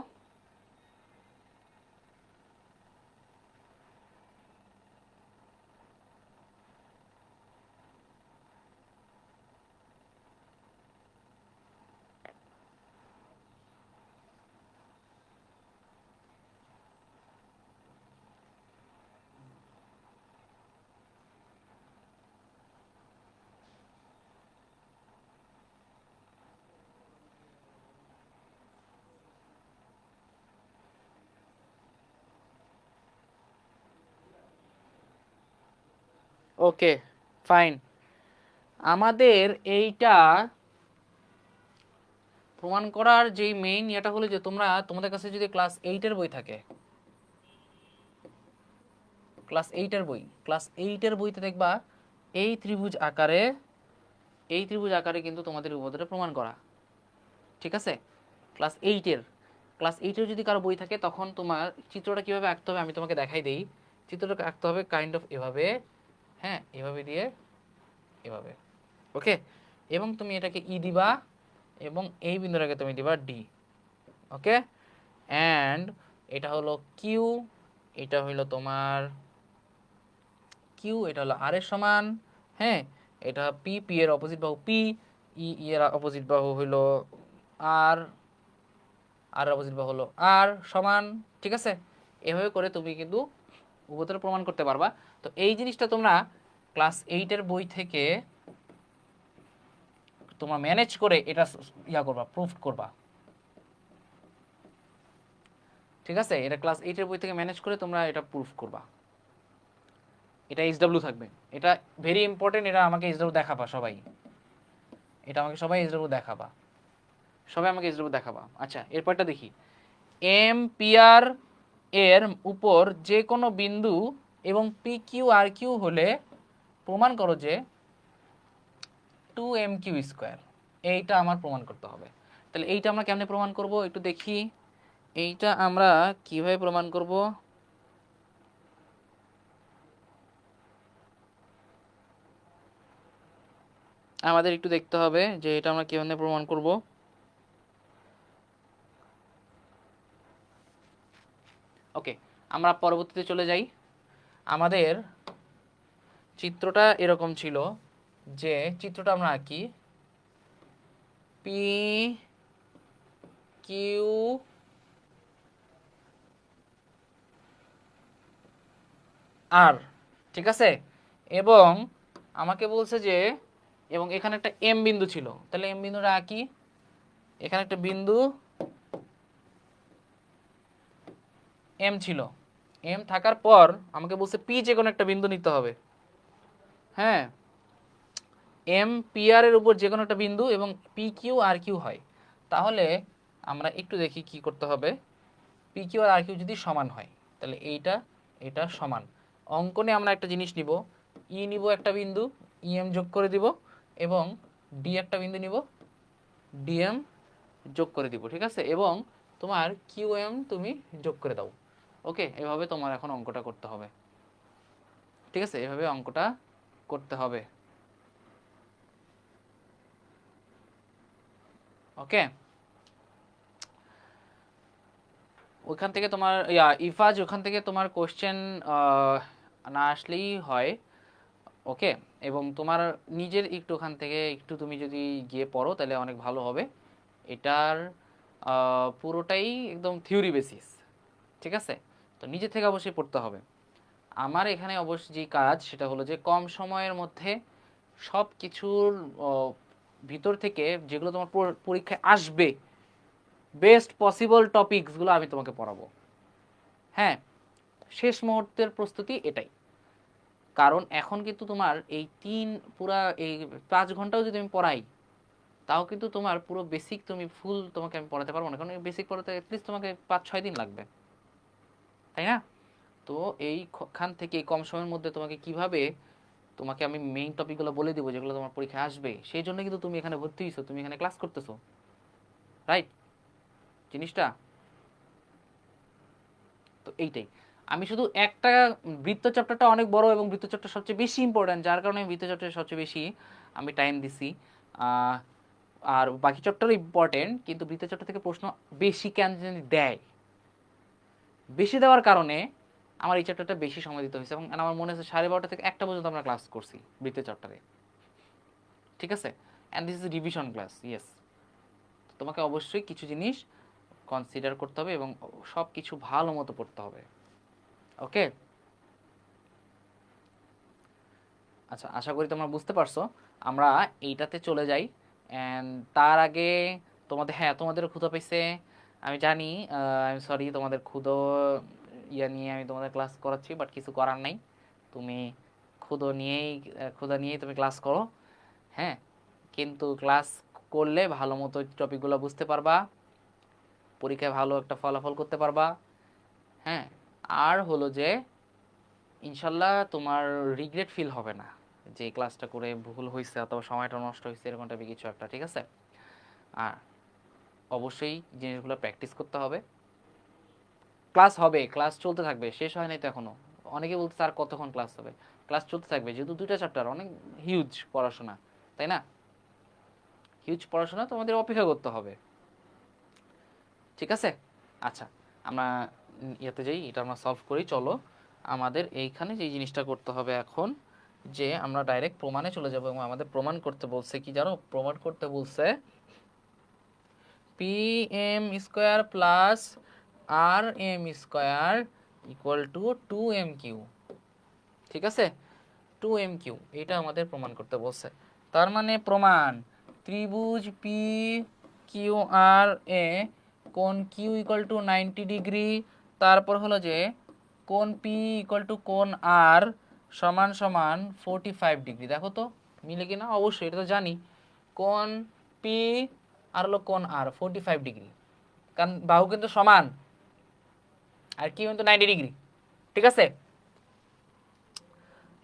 ওকে ফাইন, আমাদের এইটা প্রমাণ করার যেই মেইন ইয়েটা হলো যে তোমরা তোমাদের কাছে যদি ক্লাস 8-এর বই থাকে, ক্লাস 8-এর বই, ক্লাস 8-এর বইতে দেখবা এই ত্রিভুজ আকারে, এই ত্রিভুজ আকারে কিন্তু তোমাদের উপপাদ্যটা প্রমাণ করা, ঠিক আছে? ক্লাস 8-এর, ক্লাস 8-এর যদি কারো বই থাকে তখন তোমার চিত্রটা কিভাবে আঁকতে হবে আমি তোমাকে দেখাই দেই। চিত্রটা আঁকতে হবে কাইন্ড অফ এভাবে, হ্যাঁ এভাবে দিয়ে এভাবে, ওকে? এবং তুমি এটাকে ই দিবা এবং এই বিন্দুটাকে তুমি দিবা ডি, ওকে? অ্যান্ড এটা হলো কিউ, এটা হইলো তোমার কিউ, এটা হলো আর এর সমান, হ্যাঁ এটা পি, পি এর অপোজিট বাহু পি, ই এর অপোজিট বাহু হইলো আর, আর অপোজিট বাহু হলো আর সমান, ঠিক আছে? এভাবে করে তুমি কিন্তু উভয়তর প্রমাণ করতে পারবা। তো এই জিনিসটা তোমরা ক্লাস 8-এর বই থেকে তোমরা ম্যানেজ করে এটা ইয়া করবা, প্রুফ করবা, ঠিক আছে? এটা ক্লাস 8-এর বই থেকে ম্যানেজ করে তোমরা এটা প্রুফ করবা। এটা এইচডব্লিউ থাকবে, এটা ভেরি ইম্পর্টেন্ট, এটা আমাকে এইচডব্লিউ দেখাবা সবাই, এটা আমাকে সবাই এইচডব্লিউ দেখাবা, সবাই আমাকে এইচডব্লিউ দেখাবা। আচ্ছা, এরপরটা দেখি, এম পিআর এর উপর যে কোনো বিন্দু এবং পি কিউ আর কিউ হলে প্রমাণ করো যে 2m কিউ স্কোয়ার, এইটা আমার প্রমাণ করতে হবে। তাহলে এইটা আমরা কেমনে প্রমাণ করব একটু দেখি, এইটা আমরা কিভাবে প্রমাণ করব? আমাদের একটু দেখতে হবে যে এটা আমরা কিভাবে প্রমাণ করব। ওকে, আমরা পরবর্তীতে চলে যাই। আমাদের চিত্রটা এরকম ছিল, যে চিত্রটা আমরা আঁকি, পি কিউ আর, ঠিক আছে? এবং আমাকে বলছে যে, এবং এখানে একটা এম বিন্দু ছিল, তাহলে এম বিন্দুটা আঁকি। এখানে একটা বিন্দু এম ছিল, এম থাকার পর আমাকে বলছে পি যে কোনো একটা বিন্দু নিতে হবে। হ্যাঁ, এম পি আর এর উপর যে কোনো একটা বিন্দু এবং পি কিউ আর কিউ হয়, তাহলে আমরা একটু দেখি কি করতে হবে। পি কিউ আর আর কিউ যদি সমান হয়, তাহলে এইটা এটা সমান। অঙ্কনে আমরা একটা জিনিস নিব, ই নিব একটা বিন্দু, ই এম যোগ করে দিব, এবং ডি একটা বিন্দু নিব, ডিএম যোগ করে দিব, ঠিক আছে? এবং তোমার কিউ এম তুমি যোগ করে দাও। ওকে, এভাবে তোমার এখন অঙ্কটা করতে হবে, ঠিক আছে? এভাবে অঙ্কটা করতে হবে। ওকে, ওইখান থেকে তোমার ইফাজ, ওখান থেকে তোমার কোশ্চেন না আসলেই হয়। ওকে, এবং তোমার নিজের একটু ওখান থেকে একটু তুমি যদি গিয়ে পড়ো তাহলে অনেক ভালো হবে। এটার পুরোটাই একদম থিওরি বেসিস, ঠিক আছে? তো নিজে থেকে অবশ্যই পড়তে হবে। আমার এখানে অবশ্যই যে কাজ সেটা হলো যে কম সময়ের মধ্যে সব কিছুর ভিতর থেকে যেগুলো তোমার পরীক্ষায় আসবে, বেস্ট পসিবল টপিকসগুলো আমি তোমাকে পড়াবো। হ্যাঁ, শেষ মুহূর্তের প্রস্তুতি এটাই। কারণ এখন কিন্তু তোমার এই পুরা এই 5 ঘন্টাও যদি আমি পড়াই, তাও কিন্তু তোমার পুরো বেসিক তুমি ফুল তোমাকে আমি পড়াতে পারবো না, কারণ বেসিক পড়াতে অ্যাটলিস্ট তোমাকে 5-6 দিন লাগবে, তাই না? তো এইখান থেকে কম সময়ের মধ্যে তোমাকে কিভাবে, তোমাকে আমি মেইন টপিকগুলো বলে দিব যেগুলো তোমার পরীক্ষায় আসবে, সেই জন্য কিন্তু তুমি এখানে ভর্তি হয়েছো, তুমি এখানে ক্লাস করতেছো, রাইট জিনিসটা? তো এইটাই, আমি শুধু একটা বৃত্ত চ্যাপ্টারটা অনেক বড় এবং বৃত্ত চ্যাপ্টার সবচেয়ে বেশি ইম্পর্ট্যান্ট, যার কারণে আমি বৃত্ত চ্যাপ্টারে সবচেয়ে বেশি আমি টাইম দিছি। আর বাকি চ্যাপ্টারও ইম্পর্টেন্ট, কিন্তু বৃত্ত চ্যাপ্টার থেকে প্রশ্ন বেশি কেন জানি দেয়, বেশি দেওয়ার কারণে আমার এই চ্যাপ্টারটা বেশি সময় দিতে হয়েছে। এবং আমার মনে হচ্ছে 12:30 থেকে 1টা পর্যন্ত আমরা ক্লাস করছি বৃত্ত চ্যাপ্টারে, ঠিক আছে? And this is revision class, yes. তোমাকে অবশ্যই কিছু জিনিস কনসিডার করতে হবে এবং সব কিছু ভালো মতো পড়তে হবে। ওকে, আচ্ছা, আশা করি তোমরা বুঝতে পারছো। আমরা এইটাতে চলে যাই। অ্যান্ড তার আগে তোমাদের, হ্যাঁ তোমাদের ক্ষুধা পেয়েছে আমি জানি, আই এম সরি, তোমাদের ক্ষুধো নিয়ে আমি তোমাদের ক্লাস করাচ্ছি, বাট কিছু করার নাই। তুমি ক্ষুধা নিয়েই তুমি ক্লাস করো। হ্যাঁ, কিন্তু ক্লাস করলে ভালো মতো টপিকগুলো বুঝতে পারবা, পরীক্ষায় ভালো একটা ফলাফল করতে পারবা। হ্যাঁ, আর হলো যে ইনশাল্লাহ তোমার রিগ্রেট ফিল হবে না যে ক্লাসটা করে ভুল হয়েছে অথবা সময়টা নষ্ট হয়েছে, এরকম টাইপের কিছু একটা, ঠিক আছে? আর অবশ্যই জিনিসগুলো প্র্যাকটিস করতে হবে। ক্লাস হবে, ক্লাস চলতে থাকবে, শেষ হয় নাই তো এখনো। অনেকে বলতে আর কতক্ষণ ক্লাস হবে, ক্লাস চলতে থাকবে, যেহেতু 2টা চ্যাপ্টার, অনেক হিউজ পড়াশোনা, তাই না? হিউজ পড়াশোনা, তোমাদের অপেক্ষা করতে হবে, ঠিক আছে? আচ্ছা, আমরা ইয়েতে যাই, এটা আমরা সলভ করি, চলো। আমাদের এইখানে যে জিনিসটা করতে হবে এখন, যে আমরা ডাইরেক্ট প্রমাণে চলে যাব, এবং আমাদের প্রমাণ করতে বলছে কি জানো? প্রমাণ করতে বলছে P P M square plus R M square equal to 2m3, ঠিক আছে, 2m3, এটা আমাদের প্রমাণ করতে বলছে। তার মানে প্রমাণ ত্রিভুজ পি কিউ আর এ কোণ কিউ ইকুয়াল টু 90 ডিগ্রি, তারপর হলো যে কোণ পি ইকুয়াল টু কোণ আর সমান সমান 45 ডিগ্রি। দেখো তো মিলে কিনা, অবশ্যই এটা তো জানি, কোণ পি আর হলো কোণ আর 45 ডিগ্রি, কারণ বাহু কিন্তু সমান আর কিউ কিন্তু 90 ডিগ্রি, ঠিক আছে।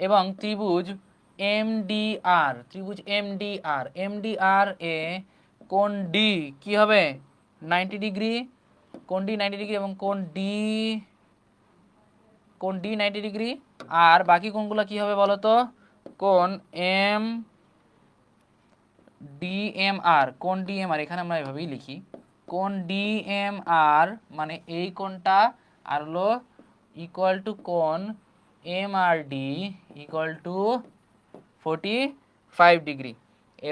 এবং ত্রিভুজ এমডিআর, ত্রিভুজ এমডিআর এ কোণ ডি কি হবে 90 ডিগ্রি, কোণ ডি 90 ডিগ্রি এবং কোণ ডি 90 ডিগ্রি। আর বাকি কোণগুলো কি হবে বলো তো, কোণ এম ডিএমআর, কোণ ডিএমআর এখানে আমরা এভাবেই লিখি, কোণ ডিএমআর মানে এই কোণটা আর হলো ইকুয়াল টু কোণ এমআরডি ইকুয়াল টু 45 ডিগ্রি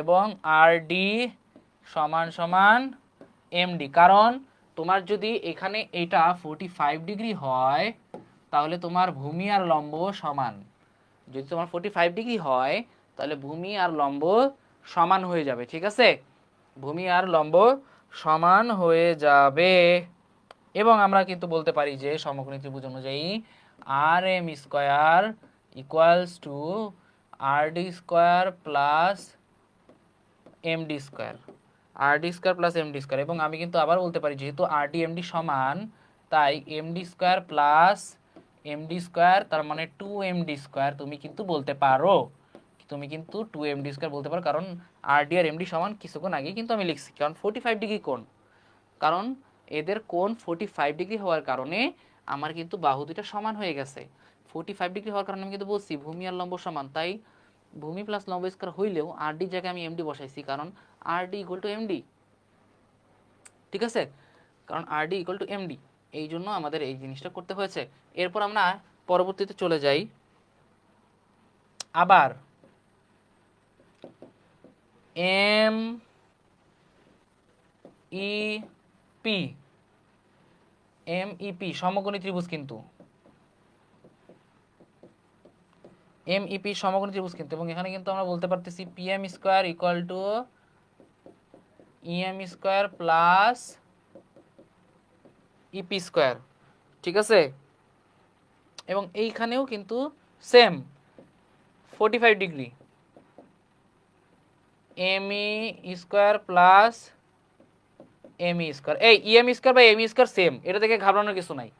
এবং আরডি সমান সমান এমডি। কারণ তোমার যদি এখানে এটা 45 ডিগ্রি হয় তাহলে তোমার ভূমি আর লম্ব সমান, যদি তোমার 45 ডিগ্রি হয় তাহলে ভূমি আর লম্ব সমান হয়ে যাবে, ঠিক আছে, ভূমি আর লম্ব সমান হয়ে যাবে। এবং আমরা কিন্তু বলতে পারি যে সমকোণী ত্রিভুজ অনুযায়ী R M square equals to R D square plus M D square, R D square plus M D square. এবং আমি কিন্তু আবার বলতে পারি যেহেতু আর ডি এম ডি সমান তাই M D square plus M D square তার মানে 2md স্কোয়ার তুমি কিন্তু বলতে পারো, তুমি কিন্তু 2md স্কোয়ার বলতে পারো, কারণ আর ডি আর এমডি সমান কিছুক্ষণ আগেই কিন্তু আমি লিখছি। কারণ 45 ডিগ্রি কোণ, কারণ এদের কোণ 45 ডিগ্রি হওয়ার কারণে আমার কিন্তু বাহু দুইটা সমান হয়ে গেছে। 45 ডিগ্রি হওয়ার কারণে আমি কিন্তু বলছি ভূমি আর লম্ব সমান, তাই ভূমি প্লাস লম্ব স্কয়ার হইলেও আর ডি জায়গায় আমি এমডি বসাইছি, কারণ আর ডি ইকুয়াল টু এমডি, ঠিক আছে, কারণ আর ডি ইকুয়াল টু এমডি, এই জন্য আমাদের এই জিনিসটা করতে হয়েছে। এরপর আমরা পরবর্তীতে চলে যাই, আবার এম ই পি, এমইপি সমকোণী ত্রিভুজ কিন্তু, এমইপি সমকোণী ত্রিভুজ কিন্তু, এবং এখানে কিন্তু আমরা বলতে পারতেছি PM square equal to EM square plus EP square, ঠিক আছে। এবং এইখানেও কিন্তু same 45 degree, ME square plus ME square, এই ইএম স্কোয়ার বা এমই স্কোয়ার সেম, এটা থেকে ঘাবড়ানোর কিছু নাই,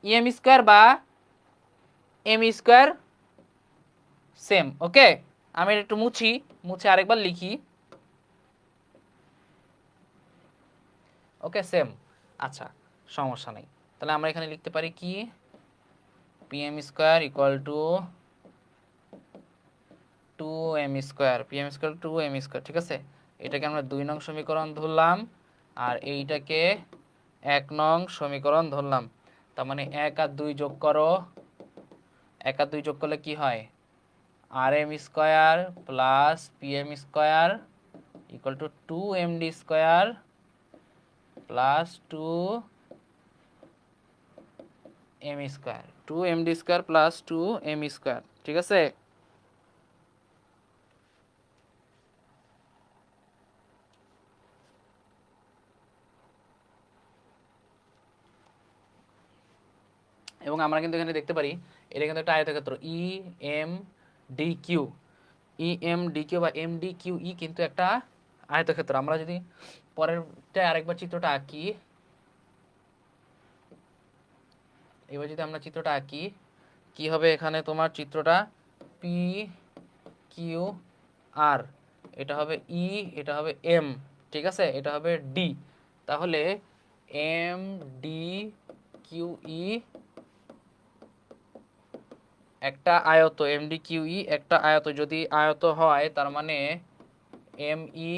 ইএম স্কোয়ার বা এমই স্কোয়ার সেম, ওকে। আমি একটু মুছে আরেকবার লিখি, ওকে সেম, আচ্ছা সমস্যা নেই। তাহলে আমরা এখানে লিখতে পারি কি PM square equal two 2m square, PM square 2m square, ঠিক আছে। এটাকে আমরা 2 নং সমীকরণ ধরলাম আর এইটাকে 1 নং সমীকরণ ধরলাম। তার মানে 1 আর 2 যোগ করো, 1 আর 2 যোগ করলে কি হয়, R M square plus PM square equal to 2md square plus 2m square, 2md square plus 2m square, ঠিক আছে। এবং আমরা কিন্তু এখানে দেখতে পারি এটা কিন্তু একটা আয়তক্ষেত্র E M D Q, E M D Q বা এম ডি কিউ ই কিন্তু একটা আয়তক্ষেত্র। আমরা যদি পরেরটা আরেকবার চিত্রটা আঁকি, এবার যদি আমরা চিত্রটা আঁকি কি হবে, এখানে তোমার চিত্রটা পি কিউ আর, এটা হবে ই, এটা হবে এম, ঠিক আছে, এটা হবে ডি। তাহলে এম ডি কিউ ই একটা আয়ত, এম ডি কিউ ই একটা আয়ত, যদি আয়ত হয় তার মানে M E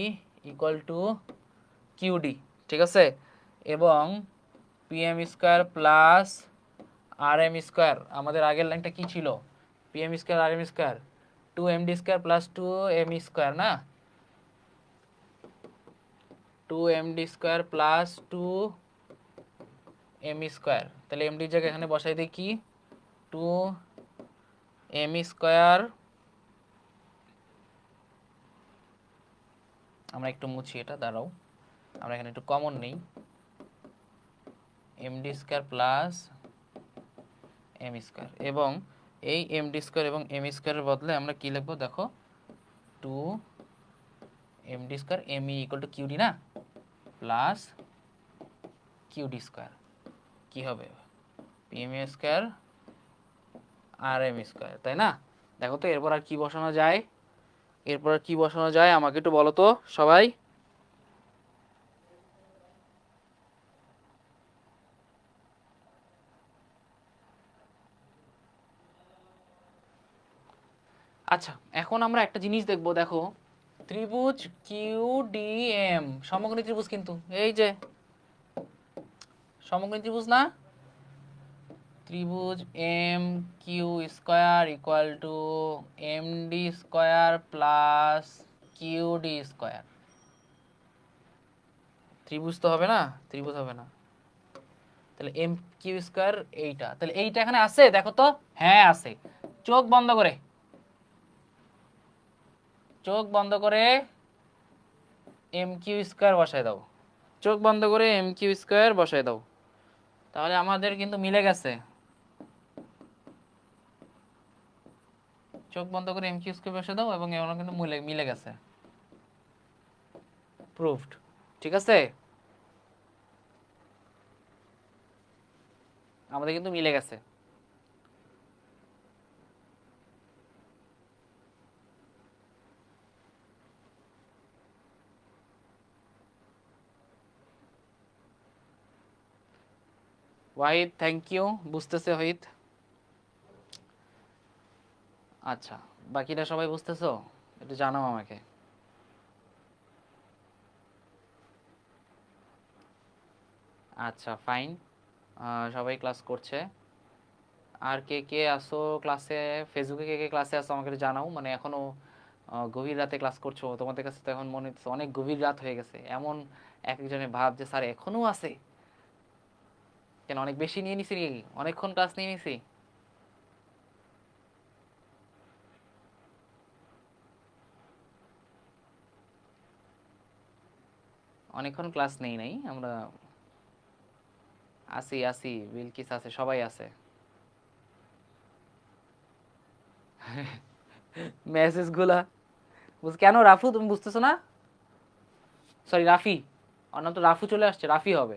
equal to QD, ঠিক আছে। এবং PM square plus R M square, আমাদের আগের লাইনটা কি ছিল, PM square R M square 2md square plus 2m square না, 2md² প্লাস 2m²। তাহলে এমডির জায়গায় এখানে বসাই দিই কি 2m²। আমরা একটু মুছি এটা, দাঁড়াও, আমরা এখানে একটু কমন নেই, md² প্লাস m²। এবং এই md² এবং m² এর বদলে আমরা কি লিখবো দেখো 2md², me equal to qd না, প্লাস qd²। কি হবে pm² আর m², তাই না? দেখো তো এরপর আর কি বসানো যায়, এরপর আর কি বসানো যায় আমাকে একটু বলো তো সবাই। আচ্ছা, এখন আমরা একটা জিনিস দেখবো, দেখো ত্রিভুজ কিউডিএম সমকোণী ত্রিভুজ, কিন্তু এই যে সমকোণী ত্রিভুজ না, ত্রিভুজ M Q square equal to md² plus qd²। ত্রিভুজ তো হবে না, ত্রিভুজ হবে না, তাহলে mq² এইটা, তাহলে এইটা এখানে আছে দেখো তো, হ্যাঁ আছে। চোখ বন্ধ করে, চোখ বন্ধ করে mq² বসায় দাও, চোখ বন্ধ করে mq² বসায় দাও, তাহলে আমাদের কিন্তু মিলে গেছে। চোখ বন্ধ করে mq² বসায় দাও এবং এগুলো কিন্তু মিলে গেছে, প্রুভড। ঠিক আছে, আমাদের কিন্তু মিলে গেছে। ওয়াহিদ থ্যাংক ইউ, বুঝতেছে ওয়াহিদ। আচ্ছা, বাকিটা সবাই বুঝতেছো? একটু জানাও আমাকে। আচ্ছা ফাইন, সবাই ক্লাস করছে। আর কে কে আসো ক্লাসে, ফেসবুকে কে কে ক্লাসে আসো আমাকে একটু জানাও। মানে এখনো গভীর রাতে ক্লাস করছো, তোমাদের কাছে তো এখন মনে হচ্ছে অনেক গভীর রাত হয়ে গেছে, এমন এক একজনের ভাব যে স্যার এখনো আছে কেন, অনেক বেশি নিয়ে নিছি নাকি, অনেকক্ষণ ক্লাস নিয়ে নিছি? অনেকক্ষণ ক্লাস নেই নাই আমরা, আসি আসি, বিলকিস আছে, সবাই আছে। মেসেজ গুলা কেন রাফু, তুমি বুঝতেছো না? সরি রাফি, ওর নাম তো রাফু চলে আসছে, রাফি হবে,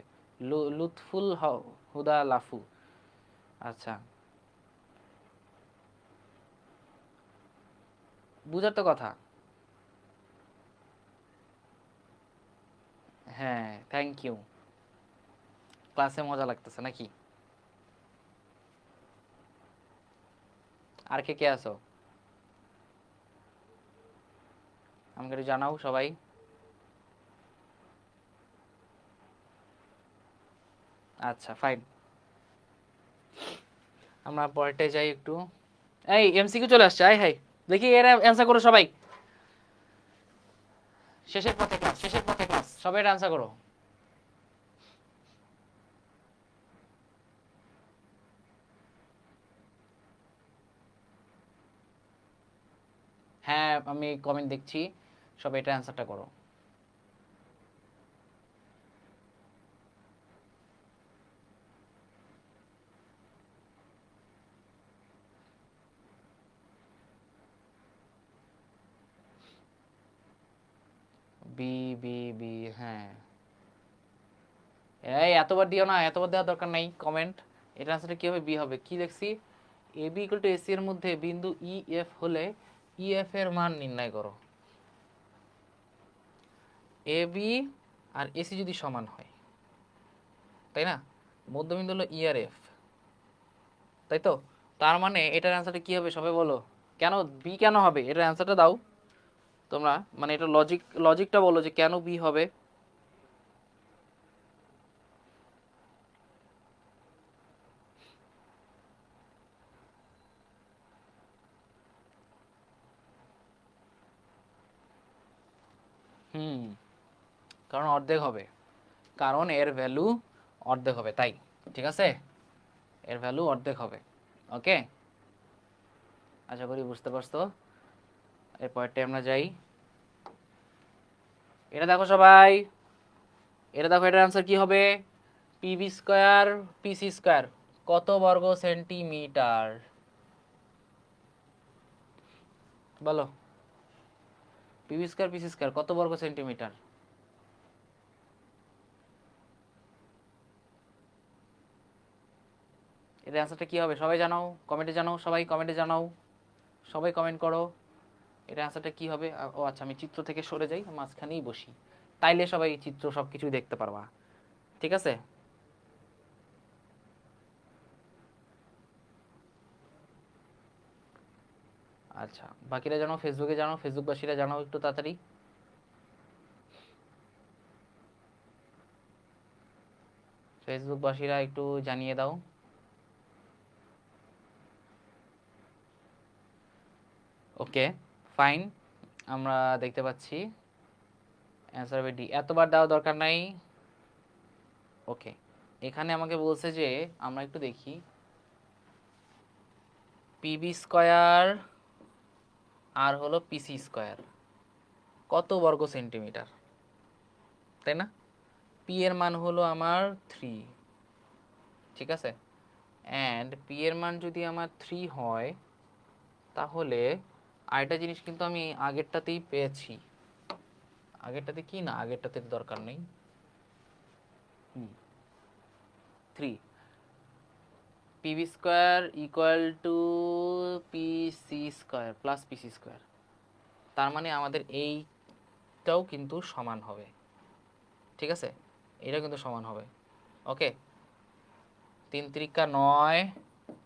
লুৎফুল হুদা লাফু। আচ্ছা, বুঝার তো কথা। হ্যাঁ থ্যাংক ইউ, ক্লাসে মজা লাগতেছে নাকি? আর কে কে আছো আমাকে একটু জানাও সবাই। আচ্ছা ফাইন, আমরা পরেরটায় যাই একটু। এই এমসিকিউ চলে আসছে, আয় হাই, দেখি এর অ্যান্সার করো সবাই। শেষের পথে ক্লাস, শেষের পথে ক্লাস, সবাই এটা অ্যান্সার করো। হ্যাঁ আমি কমেন্ট দেখছি, সবাই এটা অ্যান্সারটা করো। বি বি বি, হ্যাঁ। এই এতবার দিও না, এতবার দেওয়ার দরকার নাই কমেন্ট। এটা অ্যান্সারটা কি হবে, বি হবে। কি দেখছি, A B equal to AC এর মধ্যে বিন্দু ই এফ হলে ই এফ এর মান নির্ণয় করো। এ বি আর এসি যদি সমান হয়, তাই না, মধ্যবিন্দু হলো ই আর এফ, তাই তো, তার মানে এটার অ্যান্সারটা কি হবে সবাই বলো। কেন বি কেন হবে, এটার অ্যান্সারটা দাও তোমরা, মানে এটা লজিকটা বলো যে কেন বি হবে। হুম, কারণ অর্ধেক হবে, কারণ এর ভ্যালু অর্ধেক হবে তাই। ঠিক আছে, এর ভ্যালু অর্ধেক হবে। ওকে, আশা করি বুঝতে পারছো। এর পরেরটা আমরা যাই। এটা দেখো সবাই, এটা দেখো, এটার আনসার কি হবে? পিবি স্কয়ার পিসি স্কয়ার কত বর্গ সেন্টিমিটার? বলো, পিবি স্কয়ার পিসি স্কয়ার কত বর্গ সেন্টিমিটার? এটার অ্যান্সারটা কি হবে সবাই জানাও, কমেন্টে জানাও, সবাই কমেন্টে জানাও, সবাই কমেন্ট করো। এটার অ্যান্সারটা কি হবে? ও আচ্ছা, আমি চিত্র থেকে সরে যাই, মাঝখানেই বসি, তাইলে সবাই চিত্র সব কিছুই দেখতে পারবা। ঠিক আছে, আচ্ছা বাকিরা জানাও, ফেসবুকে জানাও, ফেসবুকবাসীরা জানাও একটু তাড়াতাড়ি। ফেসবুকবাসীরা একটু জানিয়ে দাও। ওকে ফাইন, আমরা দেখতে পাচ্ছি অ্যান্সার হবে ডি। এতবার দেওয়ার দরকার নাই। ওকে, এখানে আমাকে বলছে যে আমরা একটু দেখি, পিবি স্কয়ার আর হলো পিসি স্কয়ার কত বর্গ সেন্টিমিটার, তাই না? পি এর মান হলো আমার 3, ঠিক আছে, অ্যান্ড পি এর মান যদি আমার 3 হয়, তাহলে আরেকটা জিনিস কিন্তু আমি আগেরটাতেই পেয়েছি। আগেরটাতে কি না, আগেরটাতে দরকার নেই। 3 PB square equal to PC square plus PC square, তার মানে আমাদের এইটাও কিন্তু সমান হবে। ঠিক আছে, এটা কিন্তু সমান হবে। ওকে, 3 3 9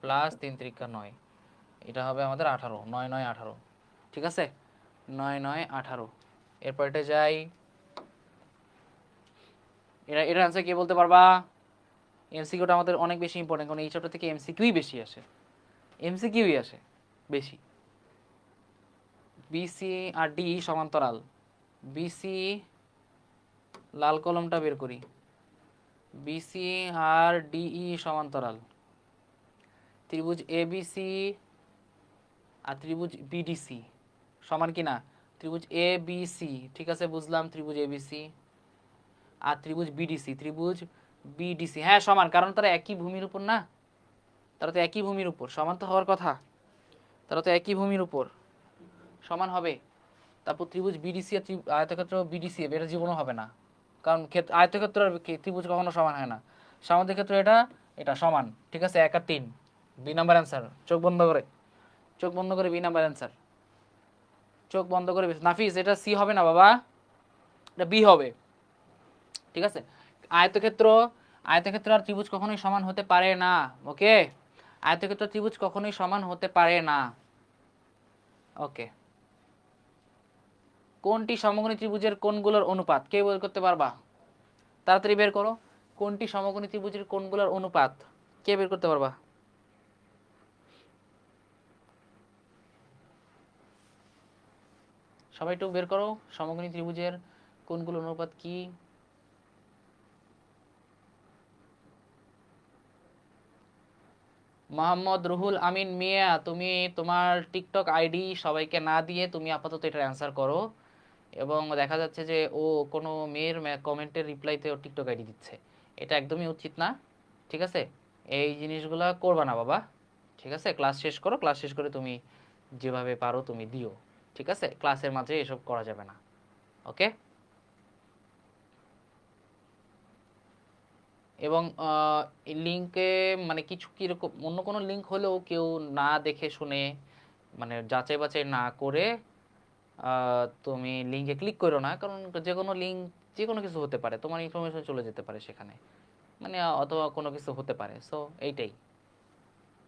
প্লাস 3 3 9, এটা হবে আমাদের 18, 9 9 18। ঠিক আছে, 9 9 18। এরপর এটা যাই, এটার আনসার কি বলতে পারবা? এমসিকিউটা আমাদের অনেক বেশি ইম্পর্টেন্ট, কারণ এই চ্যাপ্টার থেকে এমসিকিউই বেশি আসে, এমসিকিউই আসে বেশি। বিসি আর ডি সমান্তরাল, বিসি লাল কলমটা বের করি, বিসি আর ডিই সমান্তরাল, ত্রিভুজ এবিসি আর ত্রিভুজ বিডিসি সমান কিনা? ত্রিভুজ এবিসি, ঠিক আছে বুঝলাম, ত্রিভুজ এবিসি আর ত্রিভুজ বিডিসি, ত্রিভুজ বিডিসি হ্যাঁ সমান, কারণ তারা একই ভূমির উপর না, তারা তো একই ভূমির উপর, সমান তো হওয়ার কথা, তারা তো একই ভূমির উপর, সমান হবে। তারপর ত্রিভুজ বিডিসি আর আয়তক্ষেত্র বিডিসি, এটা জীবনও হবে না, কারণ আয়তক্ষেত্র আর ত্রিভুজ কখনো সমান হয় না। সামুদ্রিক ক্ষেত্র এটা এটা সমান। ঠিক আছে, 1 আর 3, বি নাম্বার অ্যান্সার। চোখ বন্ধ করে, চোখ বন্ধ করে বি নাম্বার অ্যান্সার, চোখ বন্ধ করে। নাফিস এটা সি হবে না বাবা, এটা বি হবে। ঠিক আছে, আয়তক্ষেত্র, আয়তক্ষেত্র আর ত্রিভুজ কখনোই সমান হতে পারে না। ওকে, আয়তক্ষেত্র ত্রিভুজ কখনোই সমান হতে পারে না। ওকে, কোনটি সমকোণী ত্রিভুজের কোণগুলোর অনুপাত? কে বের করতে পারবা? তাড়াতাড়ি বের করো, কোনটি সমকোণী ত্রিভুজের কোণগুলোর অনুপাত? কে বের করতে পারবা? সবাই একটু বের করো, সমকোণী ত্রিভুজের কোণগুলোর অনুপাত কি? মোহাম্মদ রুহুল আমিন মিয়া, তুমি তোমার টিকটক আইডি সবাইকে না দিয়ে তুমি আপাতত এটার অ্যান্সার করো। এবং দেখা যাচ্ছে যে ও কোনো মেয়ের কমেন্টের রিপ্লাইতে ও টিকটক আইডি দিচ্ছে, এটা একদমই উচিত না। ঠিক আছে, এই জিনিসগুলো করবা না বাবা। ঠিক আছে, ক্লাস শেষ করো, ক্লাস শেষ করে তুমি যেভাবে পারো তুমি দিও। ঠিক আছে, ক্লাসের মাঝে এসব করা যাবে না। ওকে, এবং লিঙ্কে মানে কিছু কীরকম অন্য কোনো লিঙ্ক হলেও কেউ না দেখে শুনে, মানে যাচাই বাছাই না করে তুমি লিঙ্কে ক্লিক করো না, কারণ যে কোনো লিঙ্ক যে কোনো কিছু হতে পারে, তোমার ইনফরমেশন চলে যেতে পারে সেখানে, মানে অথবা কোনো কিছু হতে পারে। সো এইটাই।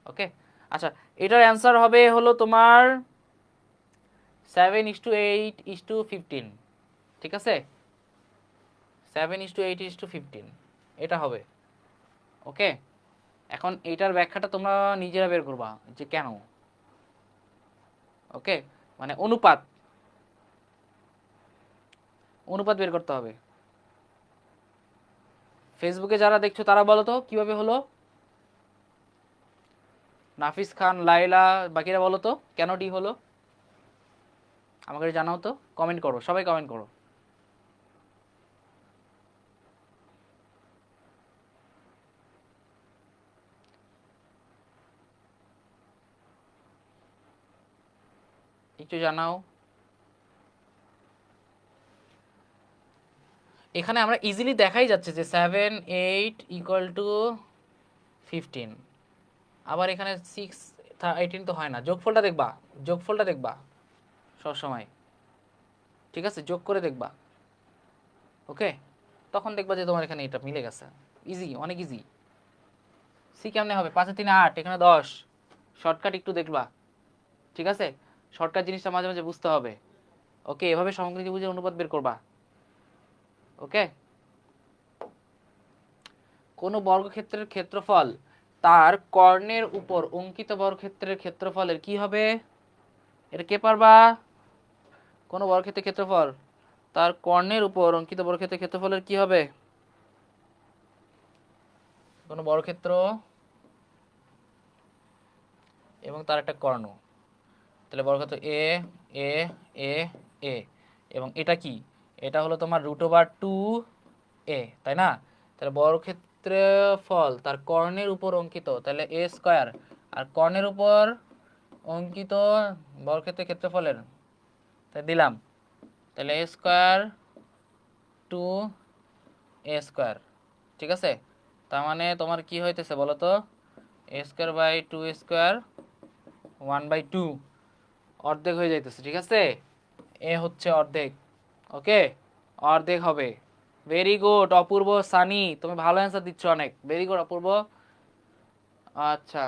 ওকে, আচ্ছা, এটার অ্যান্সার হবে হলো তোমার 7:8:15। ঠিক আছে, 7:8:15 এটা হবে। ওকে, এখন এইটার ব্যাখ্যাটা তোমরা নিজেরা বের করবা যে কেন। ওকে, মানে অনুপাত, অনুপাত বের করতে হবে। ফেসবুকে যারা দেখছো তারা বলো তো কিভাবে হলো। নাফিস খান, লাইলা, বাকিরা বলো তো কেন ডি হলো, আমাকে জানাও তো, কমেন্ট করো, সবাই কমেন্ট করো। একটু জানাও। এখানে আমরা ইজিলি দেখাই যাচ্ছে যে 7 8 ইকুয়াল টু 15, আবার এখানে 6 18 তো হয় না, যোগফলটা দেখবা, যোগফলটা দেখবা সবসময়, ঠিক আছে, যোগ করে দেখবা। ওকে, তখন দেখবা যে তোমার এখানে এটা মিলে গেছে। ইজি, অনেক ইজি। সি কেমনে হবে, 5 3 8, এখানে 10, শর্টকাট একটু দেখবা, ঠিক আছে, শর্টকাট জিনিসটা মাঝে মাঝে বুঝতে হবে। ওকে, এভাবে সমগ্র ত্রিভুজের অনুপাত বের করবা। ওকে, কোন বর্গক্ষেত্রের ক্ষেত্রফল তার কর্ণের উপর অঙ্কিত বর্গক্ষেত্রের ক্ষেত্রফলের কি হবে, এটা কে পারবা? কোন বর্গক্ষেত্রের ক্ষেত্রফল তার কর্ণের উপর অঙ্কিত বর্গক্ষেত্রের ক্ষেত্রফলের কি হবে? কোন বর্গক্ষেত্র এবং তার একটা কর্ণ, তাহলে বর্গক্ষেত্র এ এ এ এ, এবং এটা কি, এটা হলো তোমার √2a, তাই না? তাহলে বর্গক্ষেত্রফল তার কর্ণের উপর অঙ্কিত, তাহলে a স্কয়ার, আর কর্ণের উপর অঙ্কিত বর্গক্ষেত্রের ক্ষেত্রফলের, তাই দিলাম, তাহলে a স্কয়ার 2a স্কয়ার, ঠিক আছে। তার মানে তোমার কি হইতেছে বলো তো, a square by 2a square 1/2, অর্ধেক হয়ে যাইতেছে, ঠিক আছে। এ হচ্ছে অর্ধেক, ওকে, অর্ধেক হবে। ভেরি গুড অপূর্ব, সানি তুমি ভালো অ্যান্সার দিচ্ছ অনেক, ভেরি গুড অপূর্ব। আচ্ছা,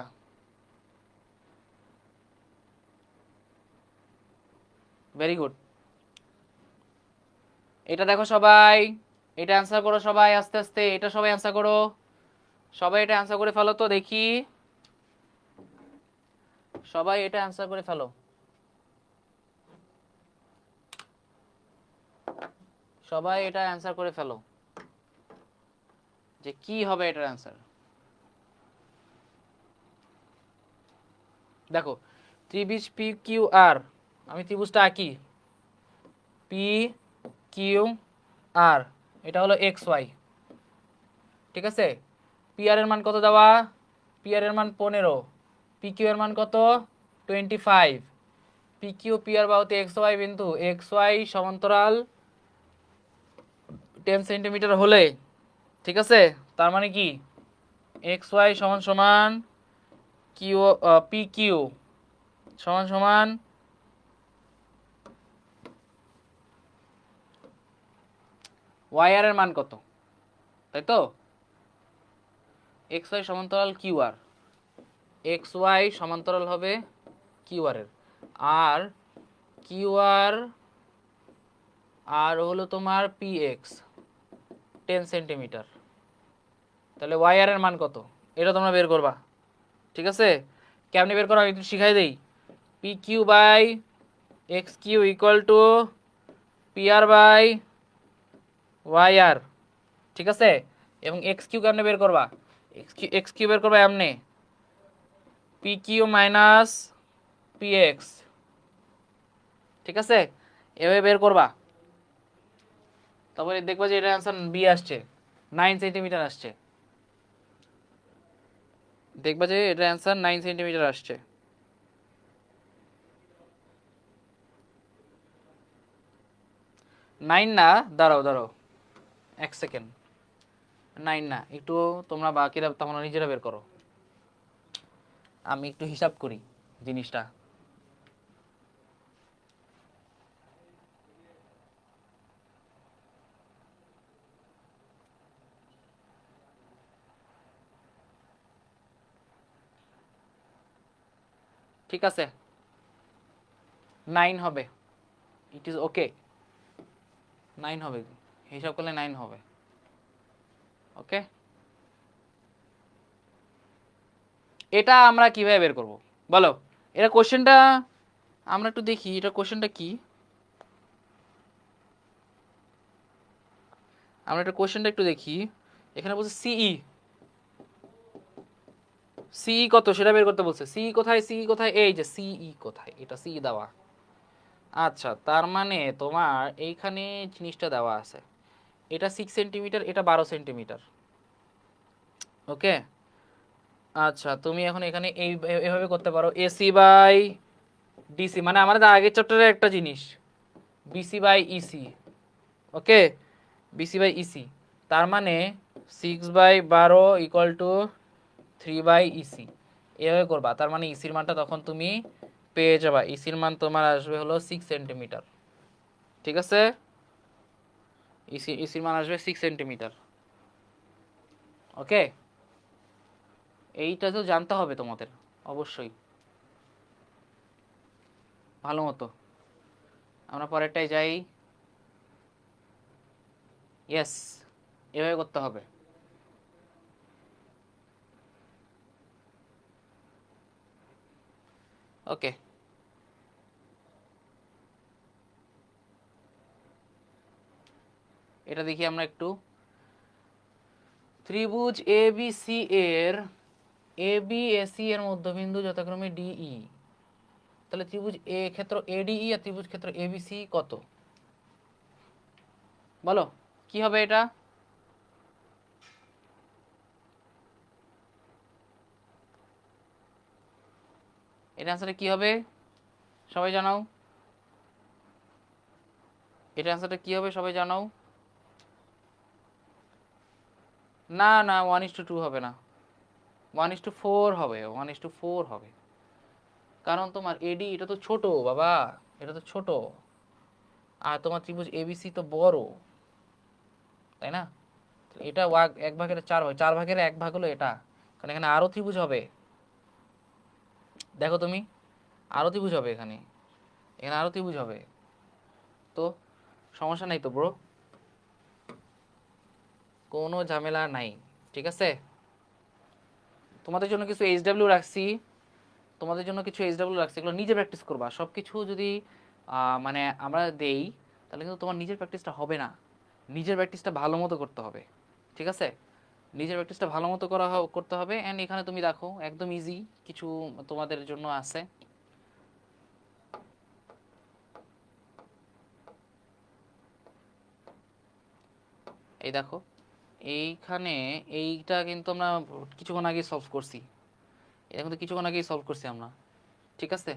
ভেরি গুড। এটা দেখো সবাই, এটা অ্যান্সার করো সবাই আস্তে আস্তে, এটা সবাই অ্যান্সার করো, সবাই এটা অ্যান্সার করে ফেলো তো দেখি, সবাই এটা অ্যান্সার করে ফেলো, সবাই এটা অ্যান্সার করে ফেলো যে কি হবে এটার অ্যান্সার। দেখো ত্রিভুজ পি কিউ আর, আমি ত্রিভুজটা আঁকি, পি কিউ আর, এটা হলো এক্স ওয়াই, ঠিক আছে। পি আর এর মান কত দেওয়া, পি আর এর মান 15, পি কিউ এর মান কত 25, পি কিউ পি আর বাহুতে এক্স ওয়াই বিন্দু, এক্স ওয়াই সমান্তরাল 10 সেন্টিমিটার হলে, ঠিক আছে, তার মানে কি এক্স ওয়াই সমান সমান কিউ, পি কিউ সমান সমান ওয়াই আর এর মান কত, তাই তো, এক্স ওয়াই সমান্তরাল কিউ আর, এক্স ওয়াই সমান্তরাল হবে কিউ আর এর, আর কিউ আর আর হলো তোমার পি এক্স 10 সেন্টিমিটার, তাহলে ওয়াই আর এর মান কত এটা তোমরা বের করবা, ঠিক আছে। কেমনে বের করা একটু শিখাই দেই, P Q by X Q equal to P R by Y R, ঠিক আছে। এবং এক্স কিউ কেমনে বের করবা, এক্স কিউ বের করবা এমনি, P Q minus P X, ঠিক আছে, এভাবে বের করবা। তারপরে দেখবা যে এটা অ্যান্সার বি আসছে, 9 সেন্টিমিটার আসছে, দেখবা যে এটা অ্যান্সার 9 সেন্টিমিটার আসছে। 9 না, দাঁড়াও দাঁড়াও 1 সেকেন্ড, 9 না, একটু তোমরা বাকিরা তোমরা নিজেরা বের করো, আমি একটু হিসাব করি জিনিসটা। ঠিক আছে, 9 হবে, ইট ইজ ওকে, 9 হবে, হিসাব করলে 9 হবে, ওকে। এটা আমরা কিভাবে বের করব বলো, এটা কোশ্চেনটা আমরা একটু দেখি, এটা কোশ্চেনটা কি, আমরা এটা কোশ্চেনটা একটু দেখি, এখানে বলছে সিই, সিই কত সেটা বের করতে বলছে। সিই কোথায়, সিই কোথায়, এই যে সিই কোথায়, এটা সিই দেওয়া। আচ্ছা, তার মানে তোমার এইখানে জিনিসটা দেওয়া আছে, এটা 6 সেন্টিমিটার, এটা 12 সেন্টিমিটার। ওকে, আচ্ছা তুমি এখন এখানে এইভাবে করতে পারো, এসি বাই ডিসি, মানে আমাদের আগের চ্যাপ্টারের একটা জিনিস, BC by EC. Okay, BC by EC, তার মানে 6/12 = 3/ইসি, এভাবে করবা। তার মানে ইসির মানটা তখন তুমি পেয়ে যাবা, ইসির মান তোমার আসবে হলো 6 সেন্টিমিটার। ঠিক আছে, ইসির মান আসবে 6 সেন্টিমিটার। ওকে, এইটা তো জানতে হবে তোমাদের অবশ্যই ভালো মতো। আমরা পরেরটায় যাই। ইয়েস, এভাবে করতে হবে। ওকে, এটা দেখি আমরা একটু। ত্রিভুজ এ বি সি এর এ বি এ সি এর মধ্যবিন্দু যথাক্রমে ডিই, তাহলে ত্রিভুজ এ ক্ষেত্র এডিই আর ত্রিভুজ ক্ষেত্র এবিসি কত? বলো কি হবে এটা? এটা অ্যান্সারটা কি হবে সবাই জানাও, এটা অ্যান্সারটা কি হবে সবাই জানাও। না না, 1:2 হবে না, 1:4 হবে, 1:4 হবে। কারণ তোমার এডি এটা তো ছোট বাবা, এটা তো ছোট, আর তোমার ত্রিভুজ এবিসি তো বড়, তাই না? এটা 1/4 হয়, 4/1 হলো এটা, কারণ এখানে আরো ত্রিভুজ হবে। দেখো তুমি, আরো ত্রিভুজ হবে এখানে, এখানে আরো ত্রিভুজ হবে, তো সমস্যা নাই তো ব্রো, কোনো ঝামেলা নাই। ঠিক আছে, তোমাদের জন্য কিছু এইচডাব্লিউ রাখছি, তোমাদের জন্য কিছু এইচডাব্লিউ রাখছি, এগুলো নিজে প্র্যাকটিস করবা। সব কিছু যদি মানে আমরা দেই, তাহলে কিন্তু তোমার নিজের প্র্যাকটিসটা হবে না, নিজের প্র্যাকটিসটা ভালো মতো করতে হবে। ঠিক আছে, নিজের প্র্যাকটিসটা ভালো মতো করতে হবে। অ্যান্ড এখানে তুমি দেখো একদম ইজি কিছু তোমাদের জন্য আছে। এই দেখো, এইখানে এইটা কিন্তু আমরা কিছুক্ষণ আগে সলভ করছি, এটা কিন্তু কিছুক্ষণ আগেই সলভ করছি আমরা। ঠিক আছে,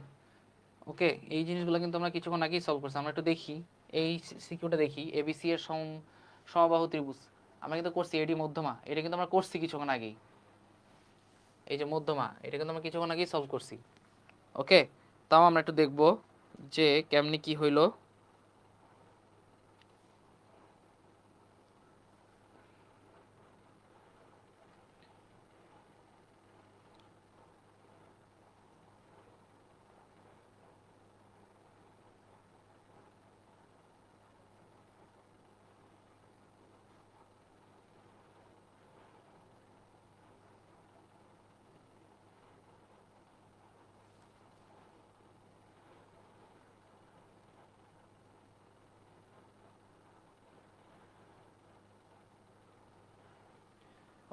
ওকে, এই জিনিসগুলো কিন্তু আমরা কিছুক্ষণ আগেই সলভ করছি। আমরা একটু দেখি, এই সিকিউটা দেখি, এবিসি এর সমবাহু ত্রিভুজ আমরা কিন্তু করছি, এডি মধ্যমা, এটা কিন্তু আমরা করছি কিছুক্ষণ আগেই। এই যে মধ্যমা, এটা কিন্তু আমরা কিছুক্ষণ আগেই সলভ করছি। ওকে, তাও আমরা একটু দেখব যে কেমনি কি হইলো।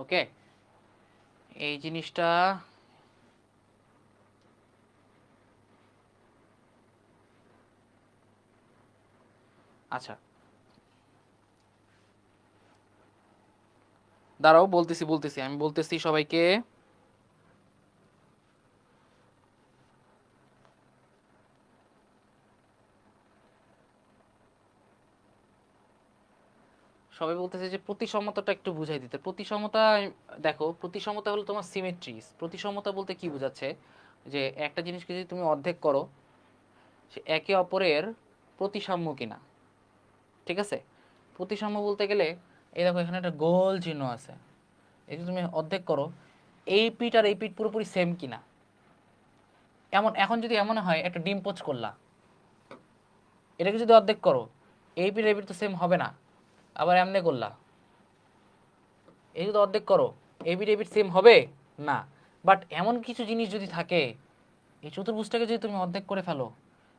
ওকে, এই জিনিসটা আচ্ছা, দাঁড়াও বলতেছি আমি বলতেছি সবাইকে। সবাই বলতেছে যে প্রতিসমতাটা একটু বুঝাই দিতে। প্রতিসমতা, দেখো প্রতিসমতা হলো তোমার সিমেট্রি। প্রতিসমতা বলতে কি বোঝাচ্ছে, যে একটা জিনিসকে যদি তুমি অর্ধেক করো, সে একে অপরের প্রতিসাম্য কিনা। ঠিক আছে, প্রতিসাম্য বলতে গেলে এই দেখো এখানে একটা গোল চিহ্ন আছে, এই যে তুমি অর্ধেক করো, এই পিঠ আর এই পিঠ পুরোপুরি সেম কিনা। এমন এখন যদি এমন হয় একটা ডিম পোচ করলা, এটাকে যদি অর্ধেক করো, এই পিঠ এই পিঠ তো সেম হবে না। আবার এমনি করলা, এই যদি অর্ধেক করো, এই পিঠ এই পিঠ সেম হবে না। বাট এমন কিছু জিনিস যদি থাকে, এই চতুর্ভুজটাকে যদি তুমি অর্ধেক করে ফেলো,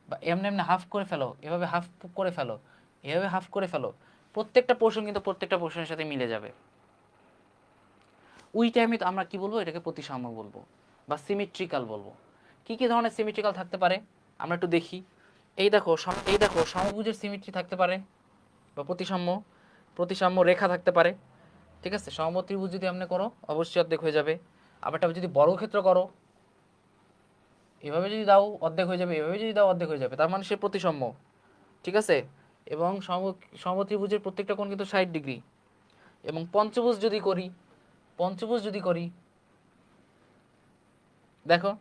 বা এমনি এমনি হাফ করে ফেলো, এভাবে হাফ করে ফেলো, এভাবে হাফ করে ফেলো, প্রত্যেকটা পোর্শন কিন্তু প্রত্যেকটা পোর্শনের সাথে মিলে যাবে। ওই টাইমে তো আমরা কি বলবো, এটাকে প্রতিসাম্য বলবো বা সিমেট্রিক্যাল বলবো। কি কি ধরনের সিমেট্রিক্যাল থাকতে পারে আমরা একটু দেখি। এই দেখো সমভুজের সিমেট্রি থাকতে পারে বা প্রতিসাম্য প্রতিসাম্য রেখা থাকতে পারে, ঠিক আছে। সমত্রিভুজ যদি আপনি করো অবশ্যই অর্ধেক হয়ে যাবে। আবার এটা যদি বর্গক্ষেত্র করো, এভাবে যদি দাও অর্ধেক হয়ে যাবে, এভাবে যদি দাও অর্ধেক হয়ে যাবে, তার মানে সে প্রতিসাম্য, ঠিক আছে। এবং সমত্রিভুজের প্রত্যেকটা কোণ কিন্তু 60 ডিগ্রি। এবং পঞ্চভুজ যদি করি দেখো,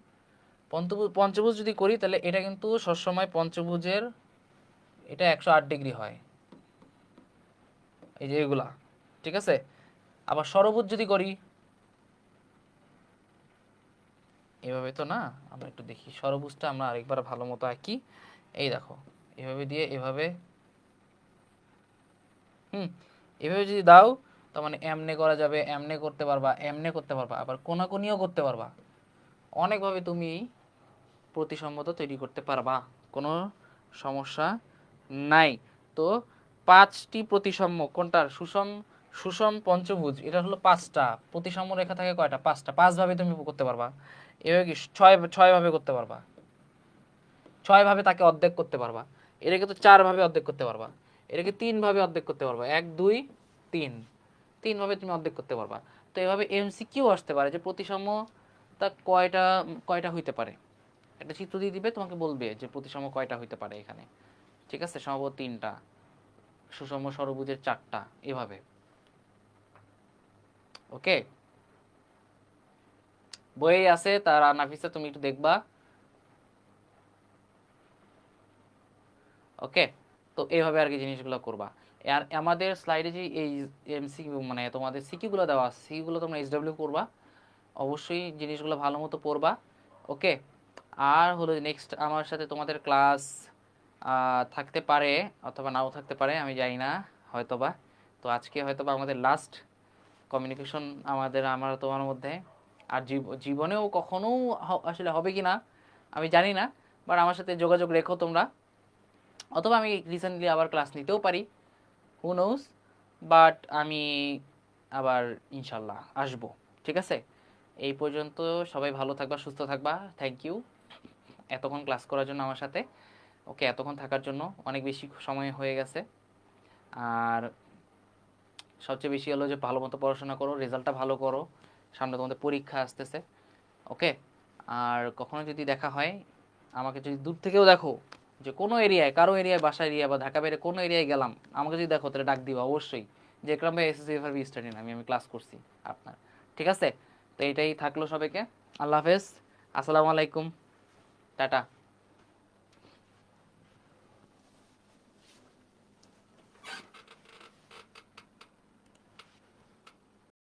পঞ্চভুজ যদি করি তাহলে এটা কিন্তু সবসময় পঞ্চভুজের এটা 108 ডিগ্রি হয়, এই যে এগুলা, ঠিক আছে। আবার ষড়ভুজ যদি করি, এভাবে তো না, আমরা একটু দেখি ষড়ভুজটা আমরা আরেকবার ভালো মতো আঁকি। এই দেখো এভাবে দিয়ে এভাবে, এভাবে যদি দাও তার মানে এমনে করা যাবে, এমনে করতে পারবা, এমনে করতে পারবা, আবার কোনাকুনিও করতে পারবা। অনেকভাবে তুমি প্রতিসম্মত তৈরি করতে পারবা, কোনো সমস্যা নাই। তো 5টি প্রতিসাম্য কোনটার, সুষম সুষম পঞ্চভুজ, এটা হলো 5টা প্রতিসাম্য রেখা থাকে কয়টা, 5টা, 5 ভাবে তুমি করতে পারবা। এভাবে কি 6 ভাবে করতে পারবা, 6 ভাবে তাকে অর্ধেক করতে পারবা। এটাকে তো 4 ভাবে অর্ধেক করতে পারবা, এটাকে 3 ভাবে অর্ধেক করতে পারবা, 1 2 3, 3 ভাবে তুমি অর্ধেক করতে পারবা। তো এভাবে এমসিকিউ আসতে পারে যে প্রতিসাম্য তা কয়টা কয়টা হইতে পারে, একটা চিত্র দিয়ে দিবে, তোমাকে বলবে যে প্রতিসাম্য কয়টা হইতে পারে এখানে, ঠিক আছে। সম্ভবত 3টা, সুষম ষড়ভুজের 4টা, এভাবে। ওকে, বইয়ে আছে তার নাফিসা, তুমি একটু দেখবা। ওকে, তো এইভাবে আর কি জিনিসগুলো করবা। আর আমাদের স্লাইডে যে এই এমসিকিউ মানে তোমাদের সিকিউগুলো দেওয়া আছে, সিকিউগুলো তোমরা এইচডব্লিউ করবা, অবশ্যই জিনিসগুলো ভালো মতো পড়বা। ওকে, আর হলো নেক্সট আমার সাথে তোমাদের ক্লাস থাকতে পারে অথবা নাও থাকতে পারে, আমি জানি না, হয়তোবা। তো আজকে হয়তোবা আমাদের লাস্ট কমিউনিকেশন আমার তোমার মধ্যে। আর জীবনেও কখনো আসলে হবে কি না আমি জানি না, বাট আমার সাথে যোগাযোগ রেখো তোমরা, অথবা আমি রিসেন্টলি আবার ক্লাস নিতেও পারি, হু নোস। বাট আমি আবার ইনশাল্লাহ আসবো, ঠিক আছে। এই পর্যন্ত সবাই ভালো থাকবা, সুস্থ থাকবা। থ্যাংক ইউ এতক্ষণ ক্লাস করার জন্য আমার সাথে। ওকে, এতক্ষণ থাকার জন্য, অনেক বেশি সময় হয়ে গেছে। আর সবচেয়ে বেশি হলো যে ভালো মতো পড়াশোনা করো, রেজাল্টটা ভালো করো, সামনে তোমাদের পরীক্ষা আসতেছে। ওকে, আর কখনো যদি দেখা হয়, আমাকে যদি দূর থেকেও দেখো, যে কোনো এরিয়ায়, কারো এরিয়ায়, বাসা এরিয়া বা ঢাকা বাইরে কোনো এরিয়ায় গেলাম, আমাকে যদি দেখো তাহলে ডাক দিবা অবশ্যই, যে একরাম ভাই এসএসসি এফআরবি স্টুডেন্ট, আমি ক্লাস করছি আপনার, ঠিক আছে। তো এটাই থাকলো সবাইকে, আল্লাহ হাফেজ, আসসালামু আলাইকুম, টাটা।